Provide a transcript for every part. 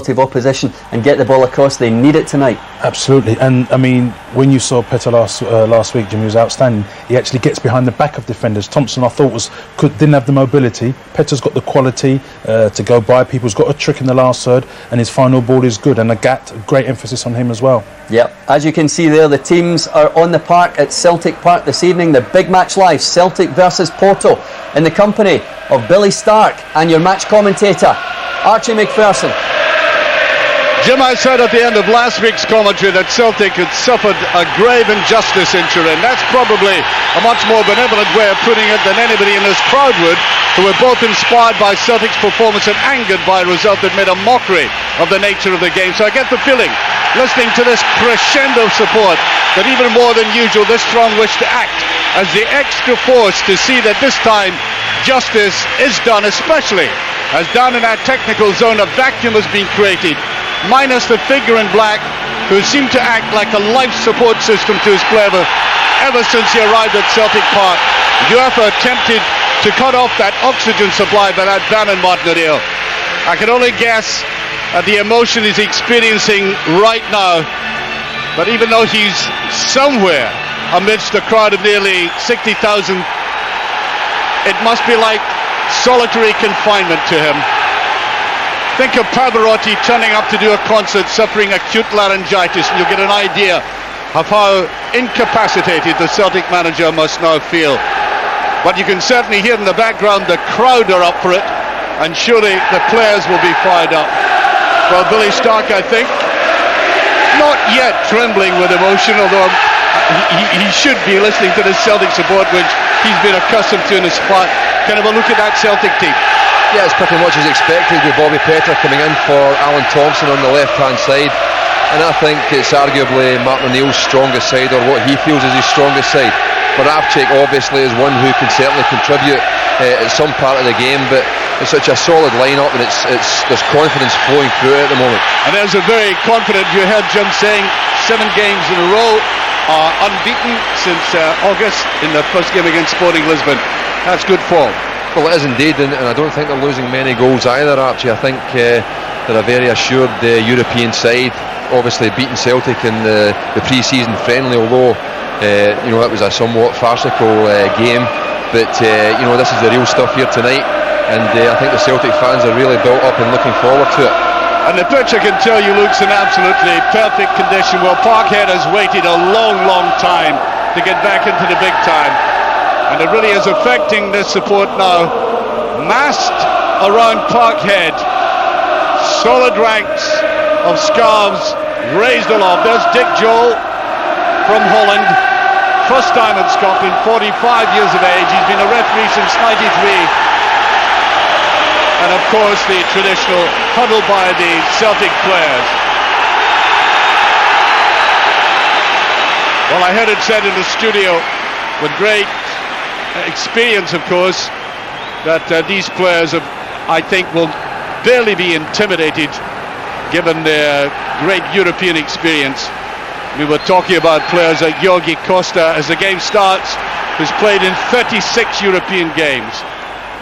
quality of opposition and get the ball across. They need it tonight. Absolutely. And I mean, when you saw Petta last week, Jimmy, was outstanding. He actually gets behind the back of defenders. Thompson, I thought, didn't have the mobility. Petta's got the quality to go by people. He's got a trick in the last third, and his final ball is good. And Agathe, great emphasis on him as well. Yep, as you can see there, the teams are on the park at Celtic Park this evening. The big match live, Celtic versus Porto, in the company of Billy Stark and your match commentator, Archie McPherson. Jim, I said at the end of last week's commentary that Celtic had suffered a grave injustice in Turin. That's probably a much more benevolent way of putting it than anybody in this crowd would, who were both inspired by Celtic's performance and angered by a result that made a mockery of the nature of the game. So I get the feeling, listening to this crescendo support, that even more than usual, this strong wish to act as the extra force to see that this time justice is done, especially as down in that technical zone a vacuum has been created, minus the figure in black, who seemed to act like a life support system to his player ever since he arrived at Celtic Park. UEFA attempted to cut off that oxygen supply by that ban in Montenegro. I can only guess at the emotion he's experiencing right now, but even though he's somewhere amidst a crowd of nearly 60,000, it must be like solitary confinement to him. Think of Pavarotti turning up to do a concert suffering acute laryngitis, and you'll get an idea of how incapacitated the Celtic manager must now feel. But you can certainly hear in the background the crowd are up for it, and surely the players will be fired up. Well, Billy Stark, I think, not yet trembling with emotion, although he should be listening to the Celtic support, which he's been accustomed to in his spot. Kind of a look at that Celtic team. Yeah, it's pretty much as expected, with Bobby Petta coming in for Alan Thompson on the left-hand side. And I think it's arguably Martin O'Neill's strongest side, or what he feels is his strongest side. Barabchik obviously is one who can certainly contribute at some part of the game, but it's such a solid line-up, and there's confidence flowing through it at the moment. And there's a very confident, you heard Jim saying, 7 games in a row, unbeaten since August in the first game against Sporting Lisbon. That's good form. Well, it is indeed, and I don't think they're losing many goals either, Archie. I think they're a very assured European side, obviously beating Celtic in the pre-season friendly, although it was a somewhat farcical game, but this is the real stuff here tonight, and I think the Celtic fans are really built up and looking forward to it. And the pitch, I can tell you, looks in absolutely perfect condition. Well, Parkhead has waited a long time to get back into the big time, and it really is affecting this support now. Massed around Parkhead, solid ranks of scarves raised aloft. There's Dick Joel from Holland, first time in Scotland, 45 years of age. He's been a referee since '93. And of course the traditional huddle by the Celtic players. Well, I heard it said in the studio, with great experience of course, that these players I think will barely be intimidated given their great European experience. We were talking about players like Georgi Costa, as the game starts, who's played in 36 European games.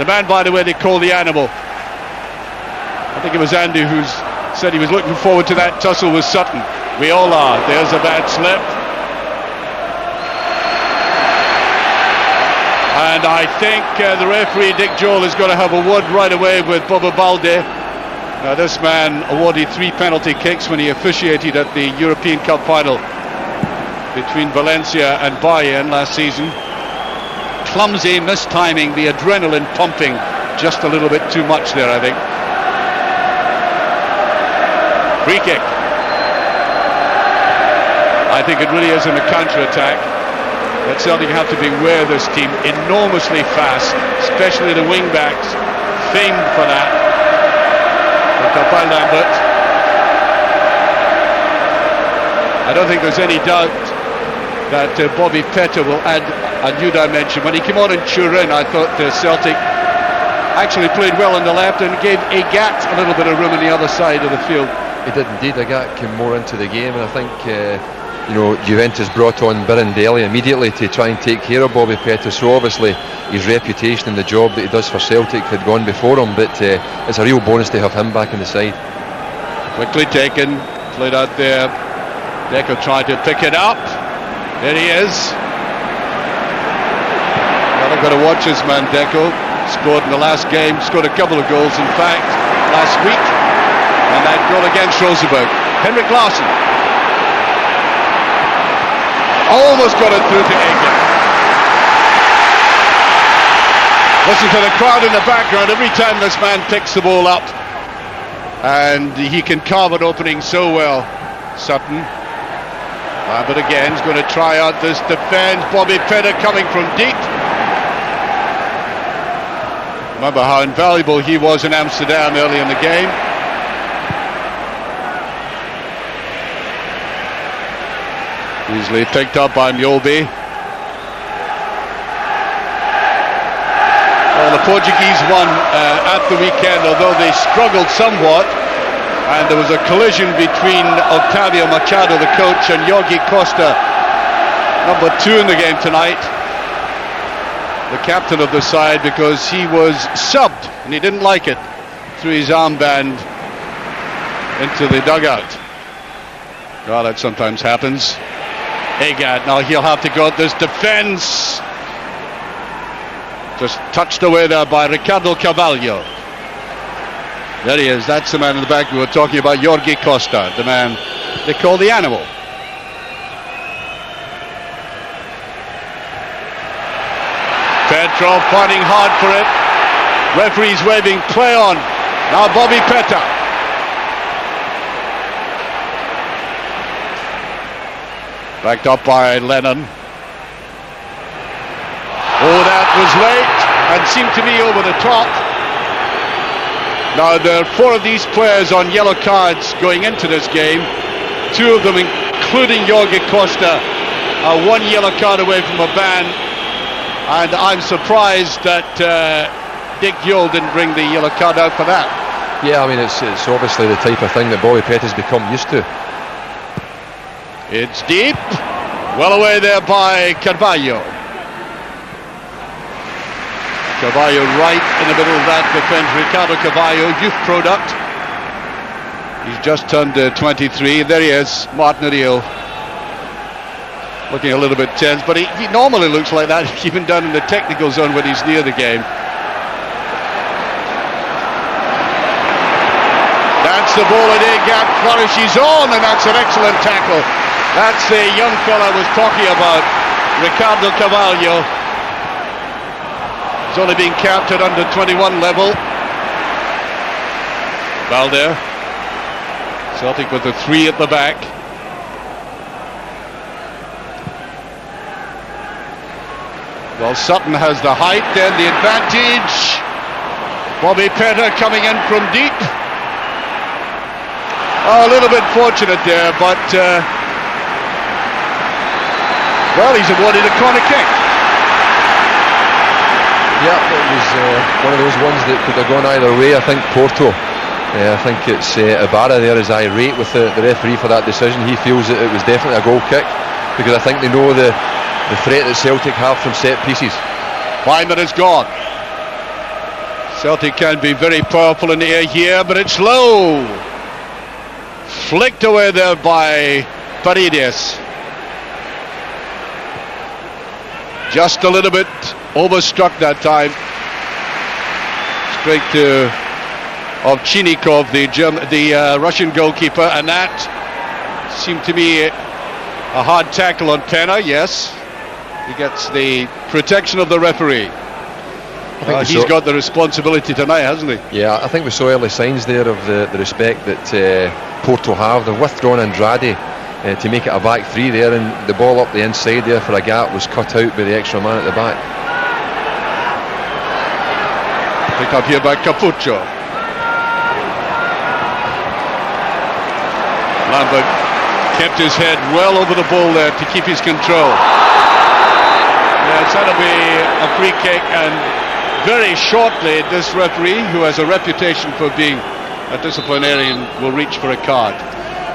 The man, by the way, they call the animal. I think it was Andy who said he was looking forward to that tussle with Sutton. We all are. There's a bad slip. And I think the referee, Dick Joel, is going to have a word right away with Bobo Balde. This man awarded 3 penalty kicks when he officiated at the European Cup final between Valencia and Bayern last season. Clumsy, mistiming, the adrenaline pumping just a little bit too much there, I think. Free kick. I think it really is in a counter-attack that Celtic have to be aware of this team. Enormously fast, especially the wing-backs, famed for that. By Lambert. I don't think there's any doubt that Bobby Petta will add a new dimension. When he came on in Turin, I thought Celtic actually played well on the left and gave Agathe a little bit of room on the other side of the field. He did indeed. Agathe came more into the game, and I think Juventus brought on Birindelli immediately to try and take care of Bobby Petta, so obviously his reputation and the job that he does for Celtic had gone before him, but it's a real bonus to have him back in the side. Quickly taken, played out there. Deco tried to pick it up. There he is. Well, I've got to watch this man, Deco. Scored in the last game, scored a couple of goals, in fact, last week. And that goal against Rosenborg. Henrik Larsson. Almost got it through to Agathe. Listen to the crowd in the background every time this man picks the ball up. And he can carve an opening so well. Sutton. Lambert again is going to try out this defence. Bobby Petta coming from deep. Remember how invaluable he was in Amsterdam early in the game. Easily picked up by Mjallby. Well, the Portuguese won at the weekend, although they struggled somewhat. And there was a collision between Octavio Machado, the coach, and Jorge Costa, number 2 in the game tonight, the captain of the side, because he was subbed and he didn't like it, threw his armband into the dugout. Well, that sometimes happens. Agathe, now he'll have to go at this defence. Just touched away there by Ricardo Carvalho. There he is, that's the man in the back we were talking about, Jorge Costa, the man they call the animal. Petrov fighting hard for it. Referee's waving play on. Now Bobby Petta. Backed up by Lennon. Oh, that was late and seemed to be over the top. Now there are 4 of these players on yellow cards going into this game. 2 of them, including Jorge Costa, are 1 yellow card away from a ban. And I'm surprised that Dick Yule didn't bring the yellow card out for that. Yeah, I mean, it's obviously the type of thing that Bobby Petta's become used to. It's deep. Well away there by Carvalho. Carvalho right in the middle of that defence. Ricardo Carvalho, youth product. He's just turned 23. There he is, Martin O'Neill. Looking a little bit tense, but he normally looks like that, even down in the technical zone when he's near the game. That's the ball at Agathe, flourishes on, and that's an excellent tackle. That's the young fella I was talking about, Ricardo Carvalho. He's only being capped at under 21 level. Balde. Celtic with the 3 at the back. Well, Sutton has the height, then the advantage. Bobby Petta coming in from deep. Oh, a little bit fortunate there, but well, he's awarded a corner kick. Yeah, it was one of those ones that could have gone either way. I think Porto, I think it's Ibarra there is irate with the referee for that decision. He feels that it was definitely a goal kick, because I think they know the threat that Celtic have from set pieces. 5 minutes gone. Celtic can be very powerful in the air here, but it's low. Flicked away there by Paredes. Just a little bit overstruck that time. Straight to Ovchinnikov, the Russian goalkeeper, and that seemed to be a hard tackle on Petta. Yes, he gets the protection of the referee. He's got the responsibility tonight, hasn't he? Yeah, I think we saw early signs there of the respect that Porto have. They've withdrawn Andrade to make it a back 3 there, and the ball up the inside there for a gap was cut out by the extra man at the back. Picked up here by Capuccio. Lambert kept his head well over the ball there to keep his control. Yeah, it's going to be a free kick, and very shortly this referee, who has a reputation for being a disciplinarian, will reach for a card.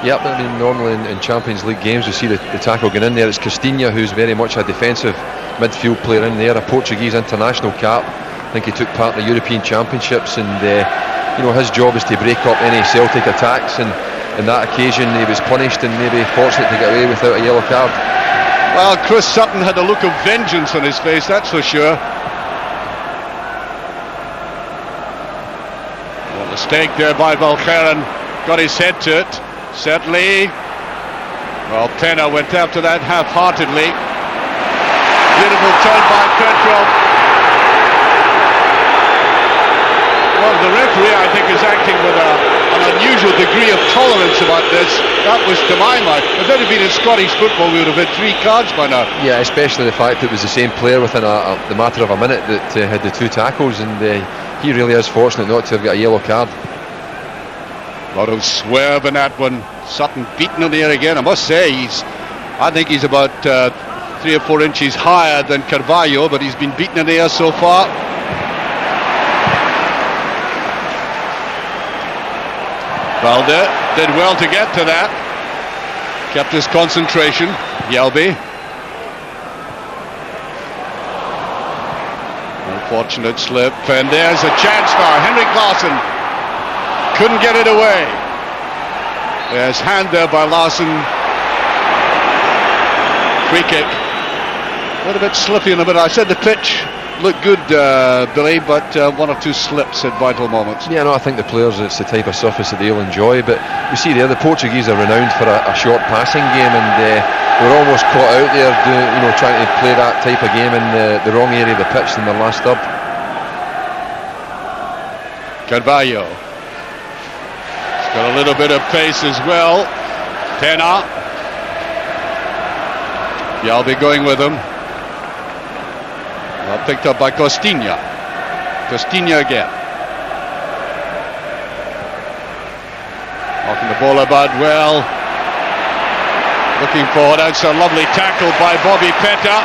Yep, I mean, normally in Champions League games we see the tackle going in there. It's Costinha, who's very much a defensive midfield player in there, a Portuguese international cap. I think he took part in the European Championships, and his job is to break up any Celtic attacks, and in that occasion he was punished and maybe fortunate to get away without a yellow card. Well, Chris Sutton had a look of vengeance on his face, that's for sure. Well, mistake there by Valgaeren, got his head to it, certainly. Well, Petta went after that half-heartedly. Beautiful turn by Petrov. Well, the referee, I think, is acting with an unusual degree of tolerance about this. That was, to my mind, if it had been in Scottish football, we would have had 3 cards by now. Yeah, especially the fact that it was the same player within the matter of a minute that had the 2 tackles, and he really is fortunate not to have got a yellow card. A lot of swerve in that one. Sutton beaten in the air again. I must say, I think he's about 3 or 4 inches higher than Carvalho, but he's been beaten in the air so far. Balde did well to get to that. Kept his concentration. Mjallby. Unfortunate slip. And there's a chance now. Henrik Larsson couldn't get it away. There's hand there by Larsson. Free kick. A little bit slippy in a bit. I said the pitch looked good, Billy, but 1 or 2 slips at vital moments. Yeah, no, I think the players, it's the type of surface that they'll enjoy, but you see there, the Portuguese are renowned for a short passing game, and we're almost caught out there trying to play that type of game in the wrong area of the pitch in their last third. Carvalho. He's got a little bit of pace as well. Petta. Mjallby going with him. Well, picked up by Costinha. Costinha again. Walking the ball about well. Looking forward. That's a lovely tackle by Bobby Petta.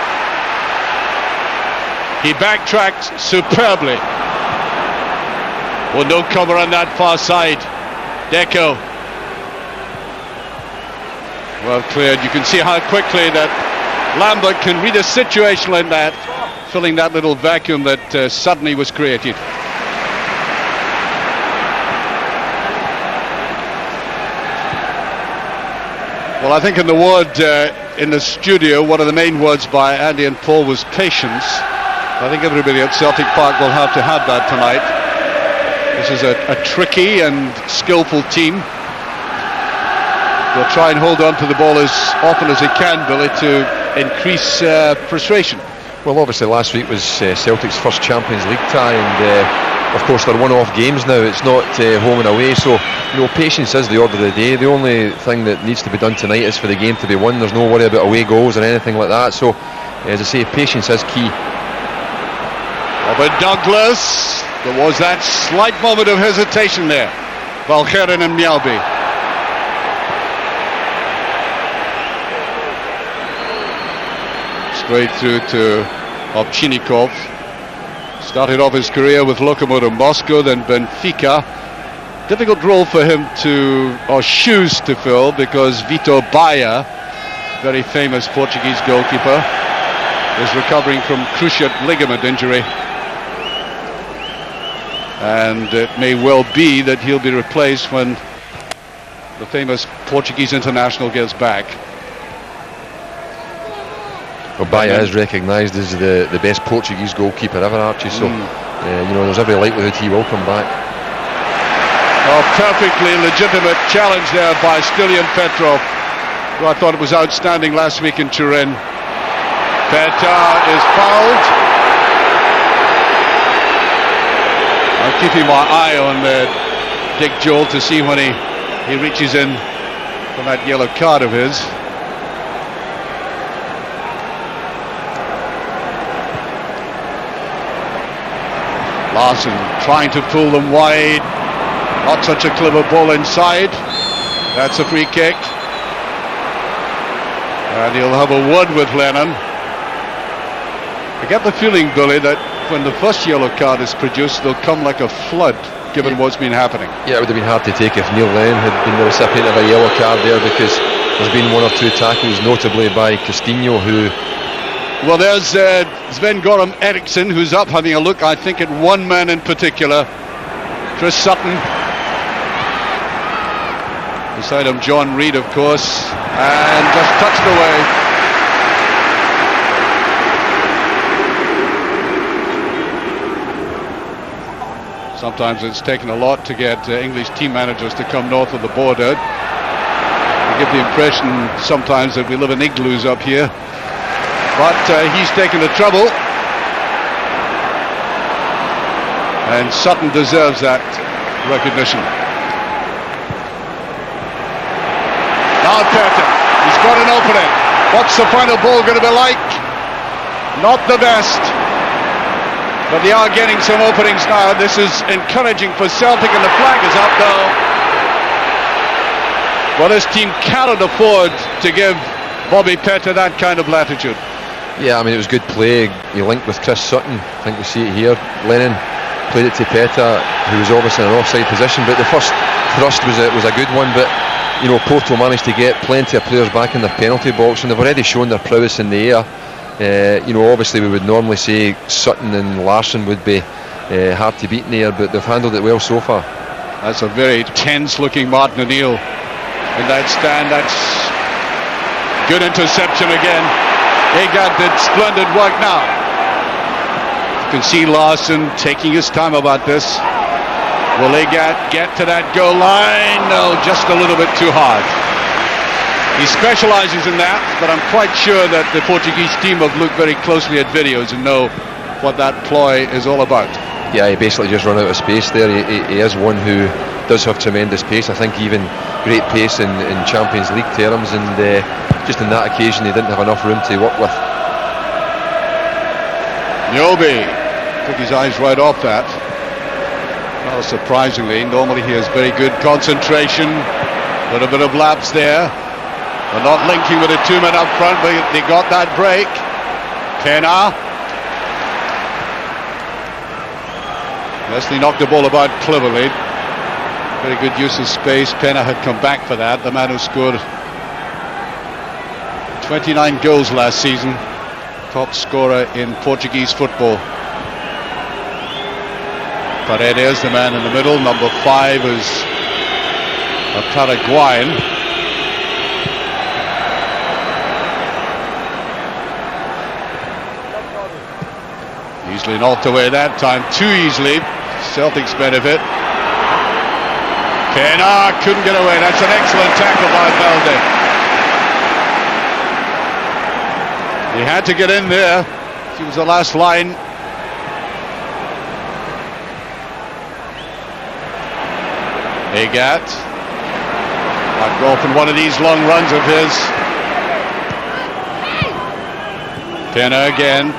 He backtracked superbly. Well, no cover on that far side. Deco. Well cleared. You can see how quickly that Lambert can read a situation like that, filling that little vacuum that suddenly was created. Well, I think in the word in the studio, one of the main words by Andy and Paul was patience. I think everybody at Celtic Park will have to have that tonight. This is a tricky and skillful team. They'll try and hold on to the ball as often as they can, Billy, to increase frustration. Well, obviously last week was Celtic's first Champions League tie, and of course they're one-off games now. It's not home and away, so patience is the order of the day. The only thing that needs to be done tonight is for the game to be won. There's no worry about away goals or anything like that, so as I say, patience is key. Robert Douglas. There was that slight moment of hesitation there. Valgaeren and Mjallby. Straight through to Ovchinnikov. Started off his career with Lokomotiv Moscow, then Benfica. Difficult role for him or shoes to fill, because Vito Baia, very famous Portuguese goalkeeper, is recovering from cruciate ligament injury. And it may well be that he'll be replaced when the famous Portuguese international gets back. Well, Baia is recognised as the best Portuguese goalkeeper ever, Archie, so there's every likelihood he will come back. A perfectly legitimate challenge there by Stilian Petrov, who I thought it was outstanding last week in Turin. Petta is fouled. I'm keeping my eye on Dick Joel to see when he reaches in for that yellow card of his. Larsson trying to pull them wide. Not such a clever ball inside. That's a free kick. And he'll have a word with Lennon. I get the feeling, Billy, that when the first yellow card is produced, they'll come like a flood, given what's been happening. Yeah, it would have been hard to take if Neil Lennon had been the recipient of a yellow card there, because there's been 1 or 2 tackles, notably by Costinha, who... Well, there's Sven-Goran Eriksson, who's up having a look, I think, at one man in particular, Chris Sutton. Beside him, John Reid, of course, and just touched away. Sometimes it's taken a lot to get English team managers to come north of the border. I give the impression sometimes that we live in igloos up here, but he's taken the trouble, and Sutton deserves that recognition. Now Petta, he's got an opening. What's the final ball going to be like? Not the best, but they are getting some openings now. This is encouraging for Celtic, and the flag is up now. Well, this team cannot afford to give Bobby Petta that kind of latitude. Yeah, I mean, it was good play. He linked with Chris Sutton. I think we see it here. Lennon played it to Petta, who was obviously in an offside position, but the first thrust was a good one. But you know, Porto managed to get plenty of players back in their penalty box, and they've already shown their prowess in the air. You know, obviously we would normally say Sutton and Larsson would be hard to beat in the air, but they've handled it well so far. That's a very tense looking Martin O'Neill in that stand. That's good interception again. Agathe did splendid work now. You can see Larsson taking his time about this. Will Agathe get to that goal line? No, just a little bit too hard. He specialises in that, but I'm quite sure that the Portuguese team have looked very closely at videos and know what that ploy is all about. Yeah, he basically just run out of space there. He is one who does have tremendous pace. I think even great pace in Champions League terms, and just in that occasion he didn't have enough room to work with. Mjallby took his eyes right off that. Well, surprisingly, normally he has very good concentration. A little bit of lapse there. They're not linking with the two men up front, but they got that break. Petta. Yes, they knocked the ball about cleverly. Very good use of space. Petta had come back for that. The man who scored 29 goals last season. Top scorer in Portuguese football. Paredes, the man in the middle. Number 5 is a Paraguayan. Easily knocked away that time, too easily. Celtic's benefit. Petta couldn't get away. That's an excellent tackle by Balde. He had to get in there. He was the last line. Agathe might go off in one of these long runs of his. Petta again.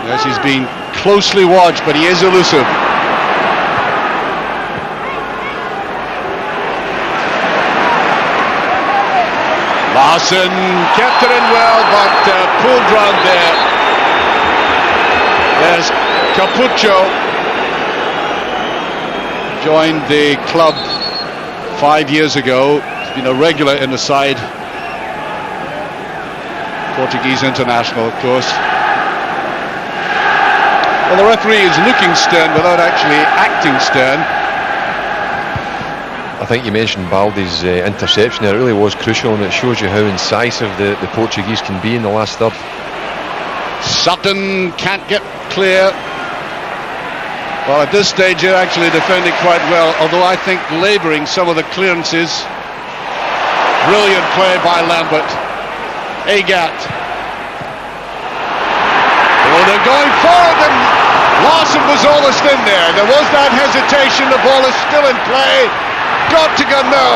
Yes, he's been closely watched, but he is elusive. Larsson kept it in well, but pulled round there. There's Capuccio. Joined the club 5 years ago. He's been a regular in the side. Portuguese international, of course. Well, the referee is looking stern without actually acting stern. I think you mentioned Balde's interception there. It really was crucial, and it shows you how incisive the Portuguese can be in the last third. Sutton can't get clear. Well, at this stage they're actually defending quite well, although I think labouring some of the clearances. Brilliant play by Lambert. Agathe. Oh, they're going forward, and Larsson was almost in there. There was that hesitation. The ball is still in play. Got to go now.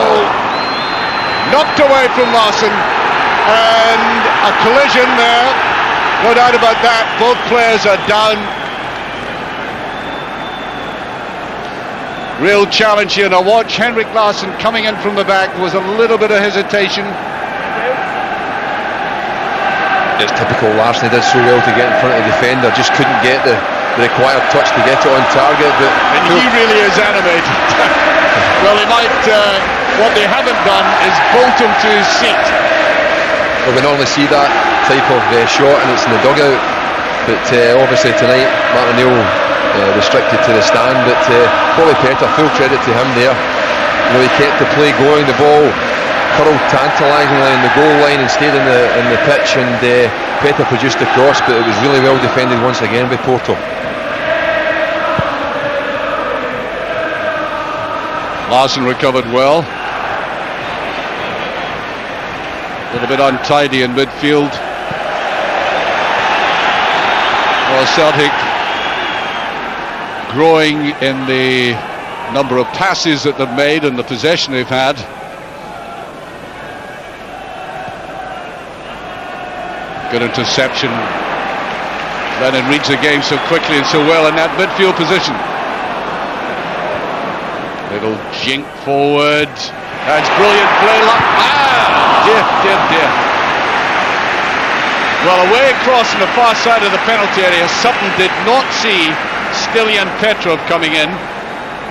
Knocked away from Larsson, and a collision there. No doubt about that. Both players are down. Real challenge here. Now watch Henrik Larsson coming in from the back. There was a little bit of hesitation. It's typical Larsson. He did so well to get in front of the defender, just couldn't get the required touch to get it on target. But and he really is animated. Well, he might. What they haven't done is bolt him to his seat. Well, we normally see that type of shot, and it's in the dugout. But obviously tonight, Martin O'Neill restricted to the stand. But Bobby Petta, full credit to him there. he kept the play going. The ball curled tantalisingly in the goal line and stayed in the pitch, and Petta produced the cross, but it was really well defended once again by Porto. Larsson recovered well. A little bit untidy in midfield. Well, Celtic growing in the number of passes that they've made and the possession they've had. Good interception. Lennon reads the game so quickly and so well in that midfield position. Little jink forward. That's brilliant play. Dear. Well, away across on the far side of the penalty area, Sutton did not see Stilian Petrov coming in,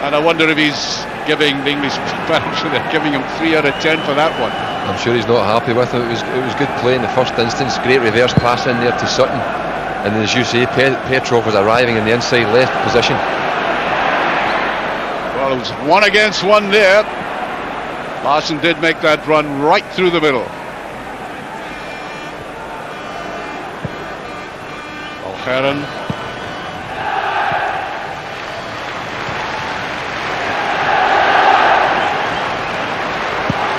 and I wonder if he's giving the English manager, they're giving him 3 out of 10 for that one. I'm sure he's not happy with it. It was good play in the first instance. Great reverse pass in there to Sutton, and then, as you say, Petrov was arriving in the inside left position. Well, it was 1 against 1 there. Larsson did make that run right through the middle. Valgaeren.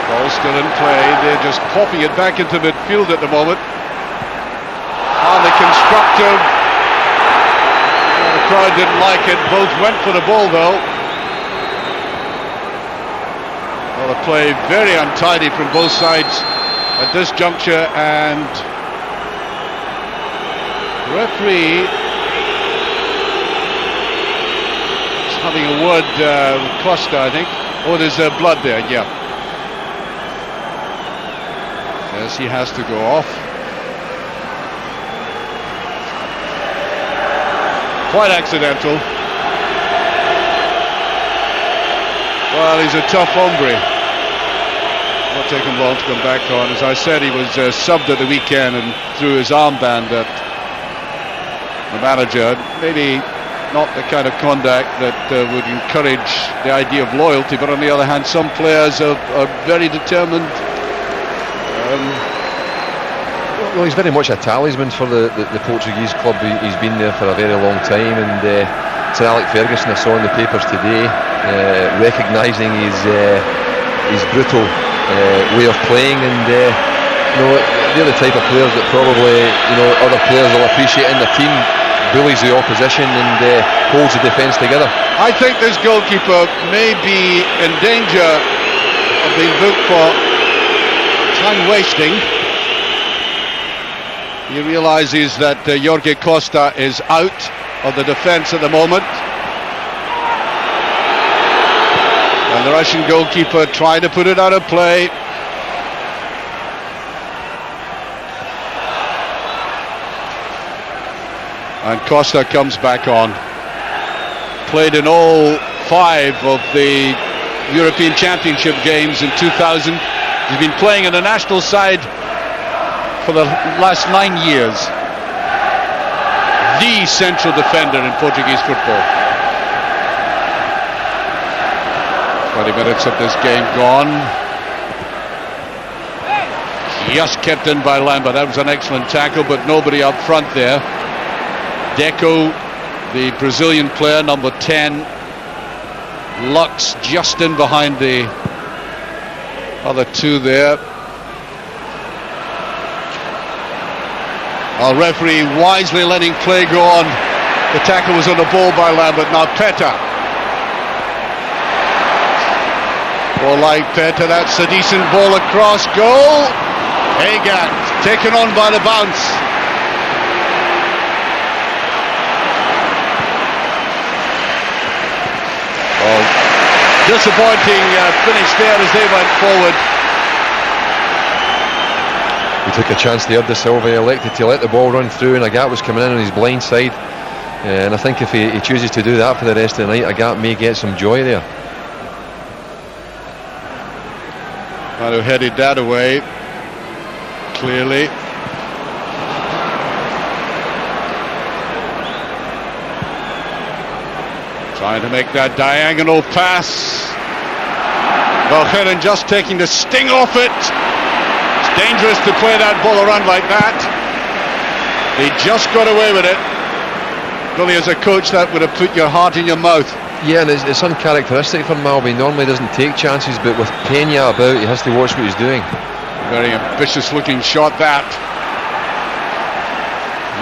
Ball still in play. They're just popping it back into midfield at the moment. And the constructive. Well, the crowd didn't like it. Both went for the ball though. Well, the play very untidy from both sides at this juncture, and the referee is having a word with Costa, I think. Oh, there's blood there, yeah. Yes, he has to go off. Quite accidental. Well, he's a tough hombre. Not taking long to come back on. As I said, he was subbed at the weekend and threw his armband at the manager. Maybe not the kind of conduct that would encourage the idea of loyalty, but on the other hand, some players are very determined. Well, he's very much a talisman for the Portuguese club. He's been there for a very long time, and Sir Alex Ferguson, I saw in the papers today, recognising his brutal way of playing, and they're the type of players that probably other players will appreciate in the team. Bullies the opposition and holds the defence together. I think this goalkeeper may be in danger of being booked for time wasting. He realises that Jorge Costa is out of the defence at the moment, and the Russian goalkeeper tried to put it out of play. And Costa comes back on. Played in all 5 of the European Championship games in 2000. He's been playing in the national side for the last 9 years. The central defender in Portuguese football. 20 minutes of this game gone. Just kept in by Lambert. That was an excellent tackle, but nobody up front there. Deco, the Brazilian player, number 10. Lux just in behind the other 2 there. Our referee wisely letting play go on. The tackle was on the ball by Lambert. Now Petta. Ball like Petta, that's a decent ball across. Goal. Agathe taken on by the bounce. Disappointing finish there as they went forward. He took a chance there, De Silva. He elected to let the ball run through, and Agathe was coming in on his blind side. And I think if he chooses to do that for the rest of the night, Agathe may get some joy there. Might have headed that away, clearly. Trying to make that diagonal pass. Valgaeren just taking the sting off it. It's dangerous to play that ball around like that. He just got away with it. Really, as a coach, that would have put your heart in your mouth. Yeah, and it's uncharacteristic for Mjallby. Normally doesn't take chances, but with Pena about, he has to watch what he's doing. Very ambitious looking shot that.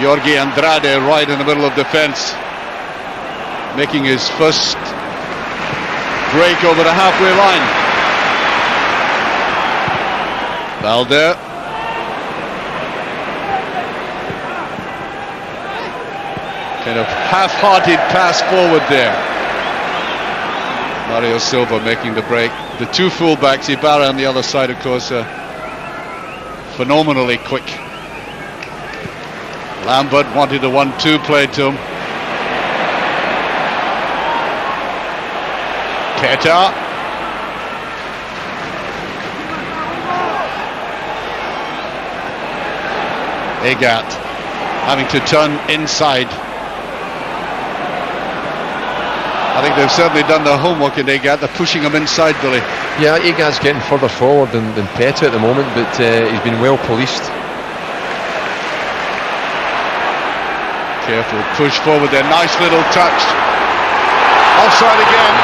Jorge Andrade right in the middle of defence, making his first break over the halfway line. Balde. Kind of half-hearted pass forward there. Mario Silva making the break. The two fullbacks, Ibarra on the other side, of course, phenomenally quick. Lambert wanted a 1-2 play to him. Petta. Agathe having to turn inside. I think they've certainly done their homework in Agathe. They're pushing him inside, Billy. Yeah, Agathe's getting further forward than Petta at the moment, but he's been well policed. Careful push forward there, nice little touch. Offside again.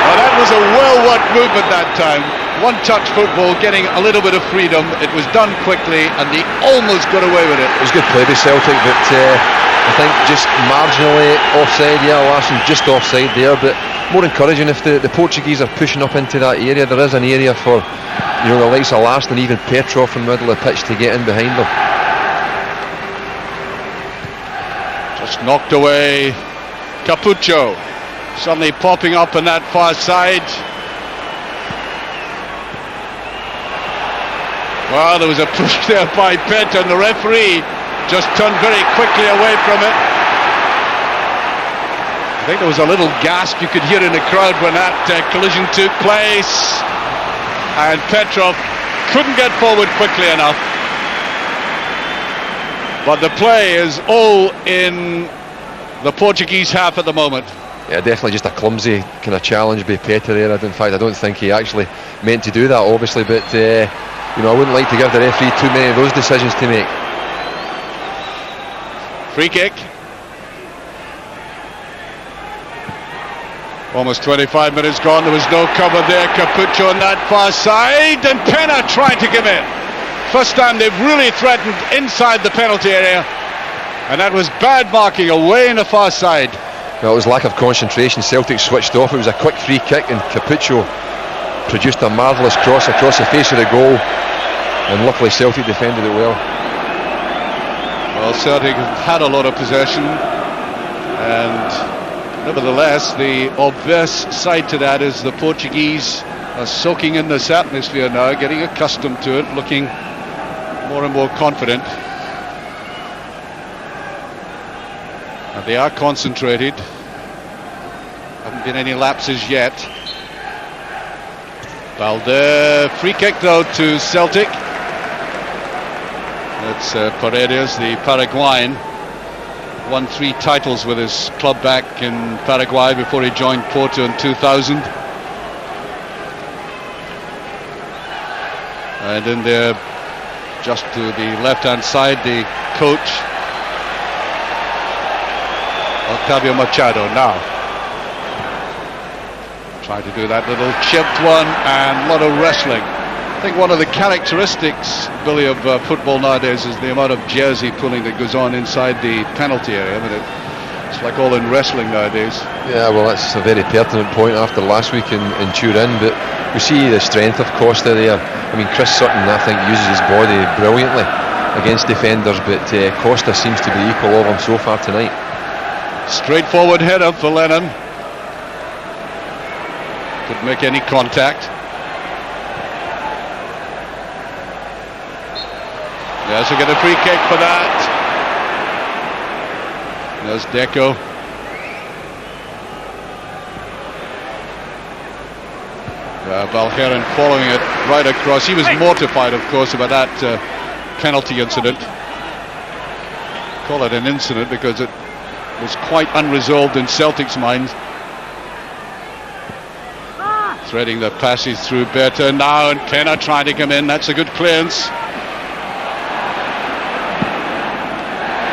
Well, that was a well-worked movement that time. One-touch football, getting a little bit of freedom. It was done quickly, and he almost got away with it. It was good play by Celtic, but I think just marginally offside. Yeah, Larsson just offside there, but more encouraging if the Portuguese are pushing up into that area. There is an area for, you know, the likes of Larsson and even Petrov in the middle of the pitch to get in behind them. Just knocked away. Capuccio suddenly popping up on that far side. Well, there was a push there by Petta, and the referee just turned very quickly away from it. I think there was a little gasp you could hear in the crowd when that collision took place, and Petrov couldn't get forward quickly enough. But the play is all in the Portuguese half at the moment. Yeah, definitely just a clumsy kind of challenge by Petta there. In fact, I don't think he actually meant to do that, obviously, but you know, I wouldn't like to give the referee too many of those decisions to make. Free kick. Almost 25 minutes gone. There was no cover there. Capuccio on that far side, and Pena trying to give in. First time they've really threatened inside the penalty area, and that was bad marking away in the far side. Well, it was lack of concentration. Celtic switched off. It was a quick free kick, and Capuccio produced a marvellous cross across the face of the goal, and luckily Celtic defended it well. Well, Celtic have had a lot of possession, and nevertheless the obvious side to that is the Portuguese are soaking in this atmosphere now, getting accustomed to it, looking more and more confident, and they are concentrated. Haven't been any lapses yet. Balde, free kick though to Celtic. That's Paredes, the Paraguayan. Won 3 titles with his club back in Paraguay before he joined Porto in 2000. And in there, just to the left-hand side, the coach, Octavio Machado now. Trying to do that little chipped one, and a lot of wrestling. I think one of the characteristics, Billy, of football nowadays is the amount of jersey pulling that goes on inside the penalty area. I mean, it's like all in wrestling nowadays. Yeah, well, that's a very pertinent point after last week in Turin, but we see the strength of Costa there. I mean, Chris Sutton, I think, uses his body brilliantly against defenders, but Costa seems to be equal of him so far tonight. Straightforward header for Lennon. Couldn't make any contact. Yes, we get a free kick for that. There's Deco. Valgaeren following it right across. He was mortified, of course, about that penalty incident. Call it an incident because it was quite unresolved in Celtic's minds. Threading the passage through Petta now, and Petta trying to come in. That's a good clearance.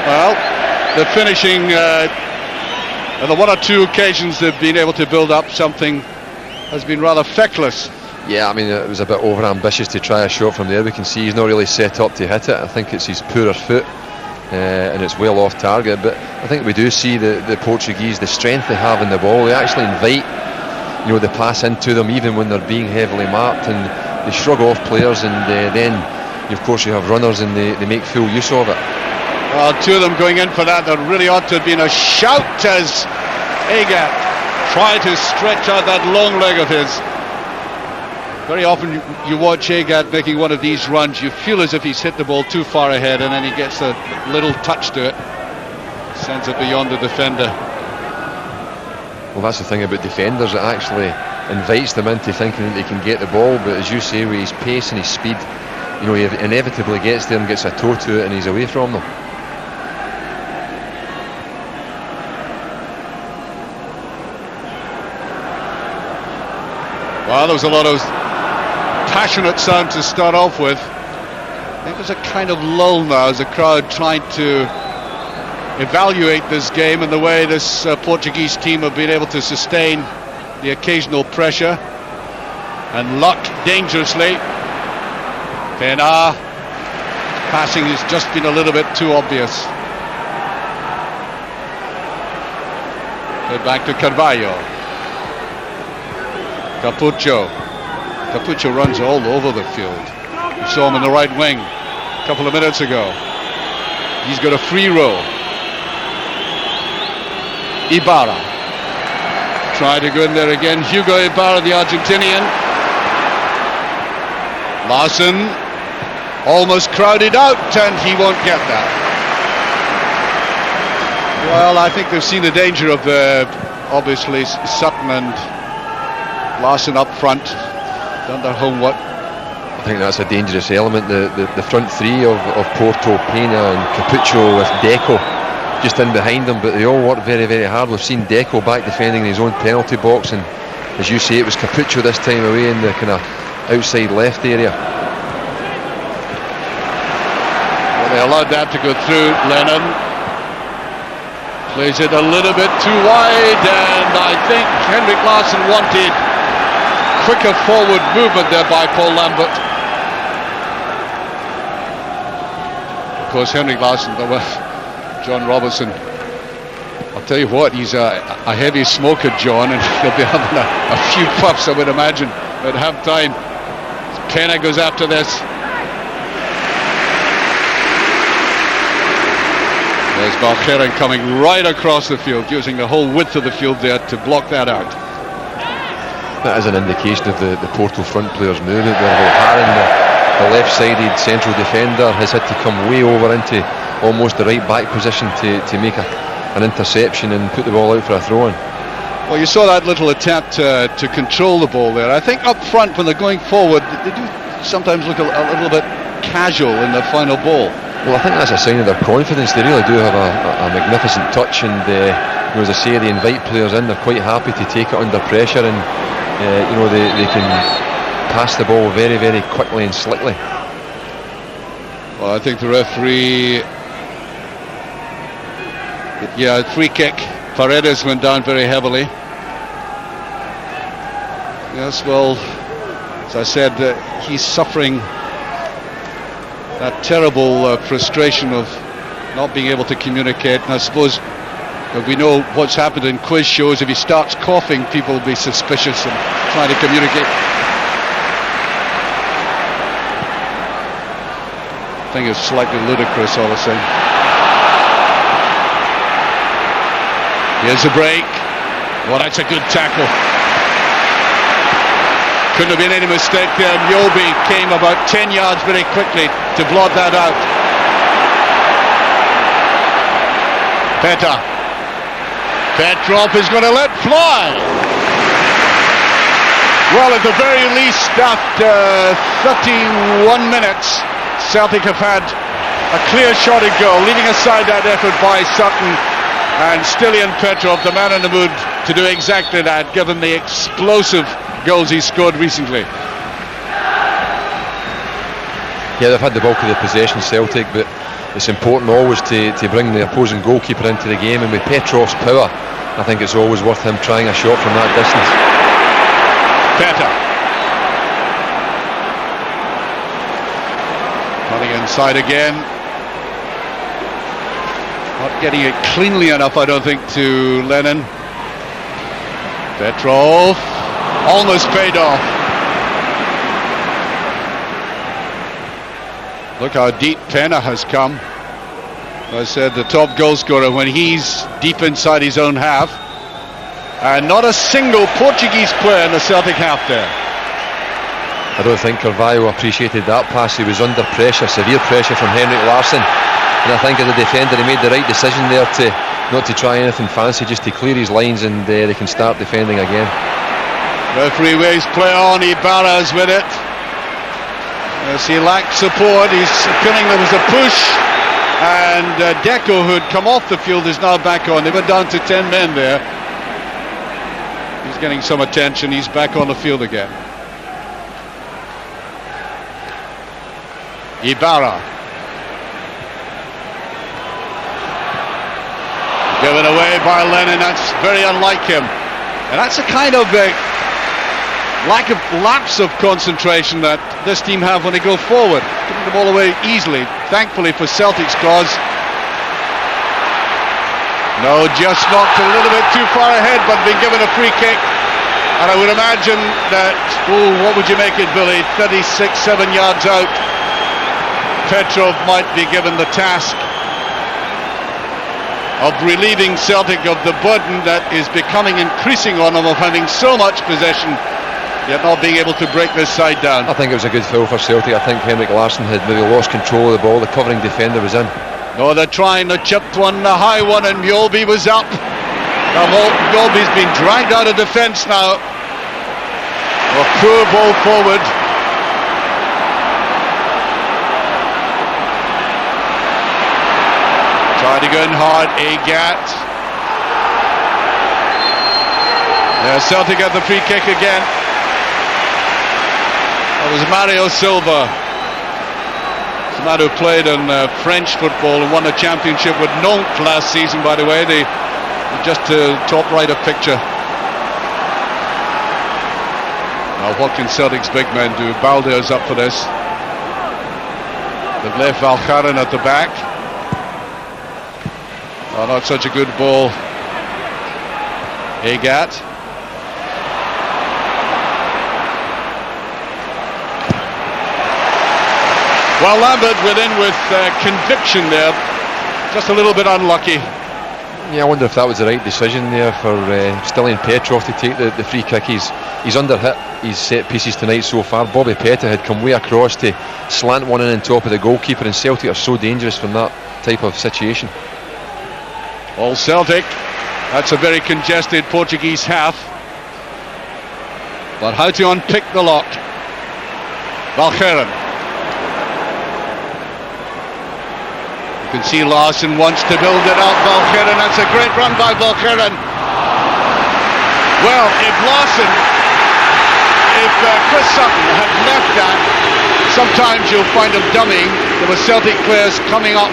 Well, the finishing, the one or two occasions they've been able to build up something has been rather feckless. Yeah, I mean, it was a bit over-ambitious to try a shot from there. We can see he's not really set up to hit it. I think it's his poorer foot, and it's well off target. But I think we do see the Portuguese, the strength they have in the ball. They actually invite, the pass into them even when they're being heavily marked, and they shrug off players, and then, of course, you have runners, and they make full use of it. Well, two of them going in for that. There really ought to have been a shout as Agathe tried to stretch out that long leg of his. Very often you watch Agathe making one of these runs, you feel as if he's hit the ball too far ahead, and then he gets a little touch to it, sends it beyond the defender. Well, that's the thing about defenders, it actually invites them into thinking that they can get the ball, but as you say, with his pace and his speed, he inevitably gets there and gets a toe to it, and he's away from them. Well, there was a lot of passionate sound to start off with. I think there's a kind of lull now as the crowd trying to evaluate this game and the way this Portuguese team have been able to sustain the occasional pressure and luck dangerously. Petta passing has just been a little bit too obvious. Go back to Carvalho. Capucho runs all over the field. You saw him in the right wing a couple of minutes ago. He's got a free roll. Ibarra tried to go in there again. Hugo Ibarra, the Argentinian. Larsson almost crowded out, and he won't get that. Well, I think they've seen the danger of obviously Sutton and Larsson up front, done their homework. I think that's a dangerous element. The front three of Porto, Pena and Capucho with Deco just in behind them, but they all work very, very hard. We've seen Deco back defending in his own penalty box, and as you say, it was Capucho this time away in the kind of outside left area. Well, they allowed that to go through. Lennon plays it a little bit too wide, and I think Henrik Larsson wanted quicker forward movement there by Paul Lambert. Of course, Henrik Larsson, John Robertson, I'll tell you what, he's a heavy smoker, John, and he'll be having a few puffs, I would imagine, at half time. Pena goes after this. There's Valgaeren coming right across the field, using the whole width of the field there to block that out. That is an indication of the Porto front players moving, where Valgaeren, the left-sided central defender, has had to come way over into almost the right back position to make an interception and put the ball out for a throw-in. Well, you saw that little attempt to control the ball there. I think up front, when they're going forward, they do sometimes look a little bit casual in the final ball. Well, I think that's a sign of their confidence. They really do have a magnificent touch, and as I say, they invite players in. They're quite happy to take it under pressure, and they can pass the ball very, very quickly and slickly. Well, I think the referee, free kick. Paredes went down very heavily. Yes, well, as I said, he's suffering that terrible frustration of not being able to communicate. And I suppose we know what's happened in quiz shows. If he starts coughing, people will be suspicious and trying to communicate. I think it's slightly ludicrous, all the same. Here's a break. Well, that's a good tackle. Couldn't have been any mistake there. Mjallby came about 10 yards very quickly to blot that out. Petta. Petrov is going to let fly. Well, at the very least, after 31 minutes, Celtic have had a clear shot at goal, leaving aside that effort by Sutton. And Stilian Petrov, the man in the mood to do exactly that, given the explosive goals he's scored recently. Yeah, they've had the bulk of the possession, Celtic, but it's important always to bring the opposing goalkeeper into the game, and with Petrov's power, I think it's always worth him trying a shot from that distance. Petta. Running inside again. Not getting it cleanly enough, I don't think, to Lennon. Petrov almost paid off. Look how deep Petta has come. I said the top goal scorer when he's deep inside his own half. And not a single Portuguese player in the Celtic half there. I don't think Carvalho appreciated that pass. He was under pressure, severe pressure from Henrik Larsson. And I think as a defender he made the right decision there to not to try anything fancy, just to clear his lines, and they can start defending again. Referee waves play on, Ibarra's with it. As he lacked support, he's feeling there was a push, and Deco, who had come off the field, is now back on. They were down to 10 men there. He's getting some attention, he's back on the field again. Ibarra. Given away by Lennon, that's very unlike him. And that's a kind of lapse of concentration that this team have when they go forward, giving the ball away easily. Thankfully for Celtic's cause. No, just knocked a little bit too far ahead, but been given a free kick. And I would imagine that, what would you make it, Billy? 36, 7 yards out. Petrov might be given the task of relieving Celtic of the burden that is becoming increasing on them of having so much possession, yet not being able to break this side down. I think it was a good foul for Celtic. I think Henrik Larsson had maybe lost control of the ball. The covering defender was in. No, they're trying the chipped one, the high one, and Mjallby was up. Now Mjallby's been dragged out of defence now. A poor ball forward. Tried to go in hard, Agathe. Yeah, Celtic got the free kick again. That was Mario Silva. The man who played in French football and won a championship with Nantes last season, by the way. They just to top right of picture. Now what can Celtic's big men do? Balde is up for this. They've left Valgaeren at the back. Oh, not such a good ball. Agathe. Well, Lambert within with conviction there. Just a little bit unlucky. Yeah, I wonder if that was the right decision there for Stilian Petrov to take the free kick. He's under hit his set pieces tonight so far. Bobby Petta had come way across to slant one in on top of the goalkeeper, and Celtic are so dangerous from that type of situation. All Celtic. That's a very congested Portuguese half. But how to unpick the lock? Valgaeren. You can see Larsson wants to build it up. Valgaeren, that's a great run by Valgaeren. Well, if Chris Sutton had left that, sometimes you'll find him dummying. There were Celtic players coming up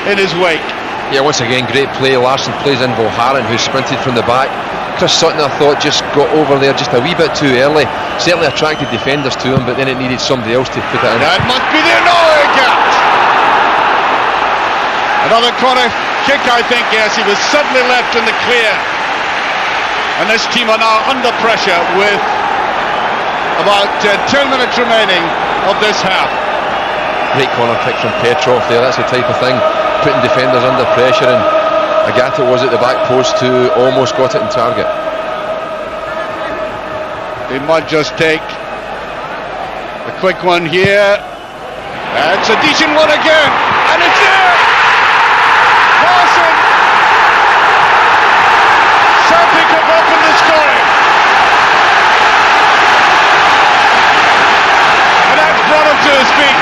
in his wake. Yeah, once again, great play. Larsson plays in Valgaeren, who sprinted from the back. Chris Sutton, I thought, just got over there just a wee bit too early. Certainly attracted defenders to him, but then it needed somebody else to put it in. That must be there. No, Agathe. Another corner kick, I think. Yes, he was suddenly left in the clear. And this team are now under pressure with about 10 minutes remaining of this half. Great corner kick from Petrov there. That's the type of thing, putting defenders under pressure, and Agathe was at the back post who almost got it in target. They might just take a quick one here. That's a decent one again, and it's there! Larsson! Celtic have opened the scoring. And that's brought him to his feet,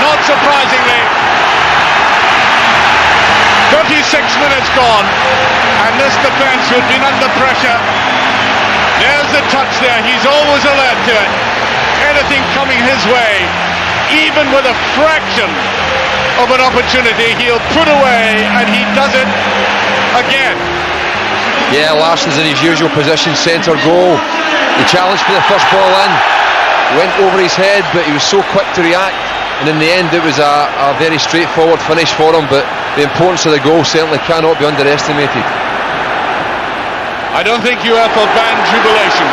not surprisingly. 36 minutes gone, and this defence who'd been under pressure. There's a touch there. He's always alert to it. Anything coming his way, even with a fraction of an opportunity, he'll put away, and he does it again. Yeah, Larsson's in his usual position, centre goal. The challenge for the first ball in went over his head, but he was so quick to react, and in the end it was a very straightforward finish for him. But the importance of the goal certainly cannot be underestimated. I don't think UEFA banned jubilation.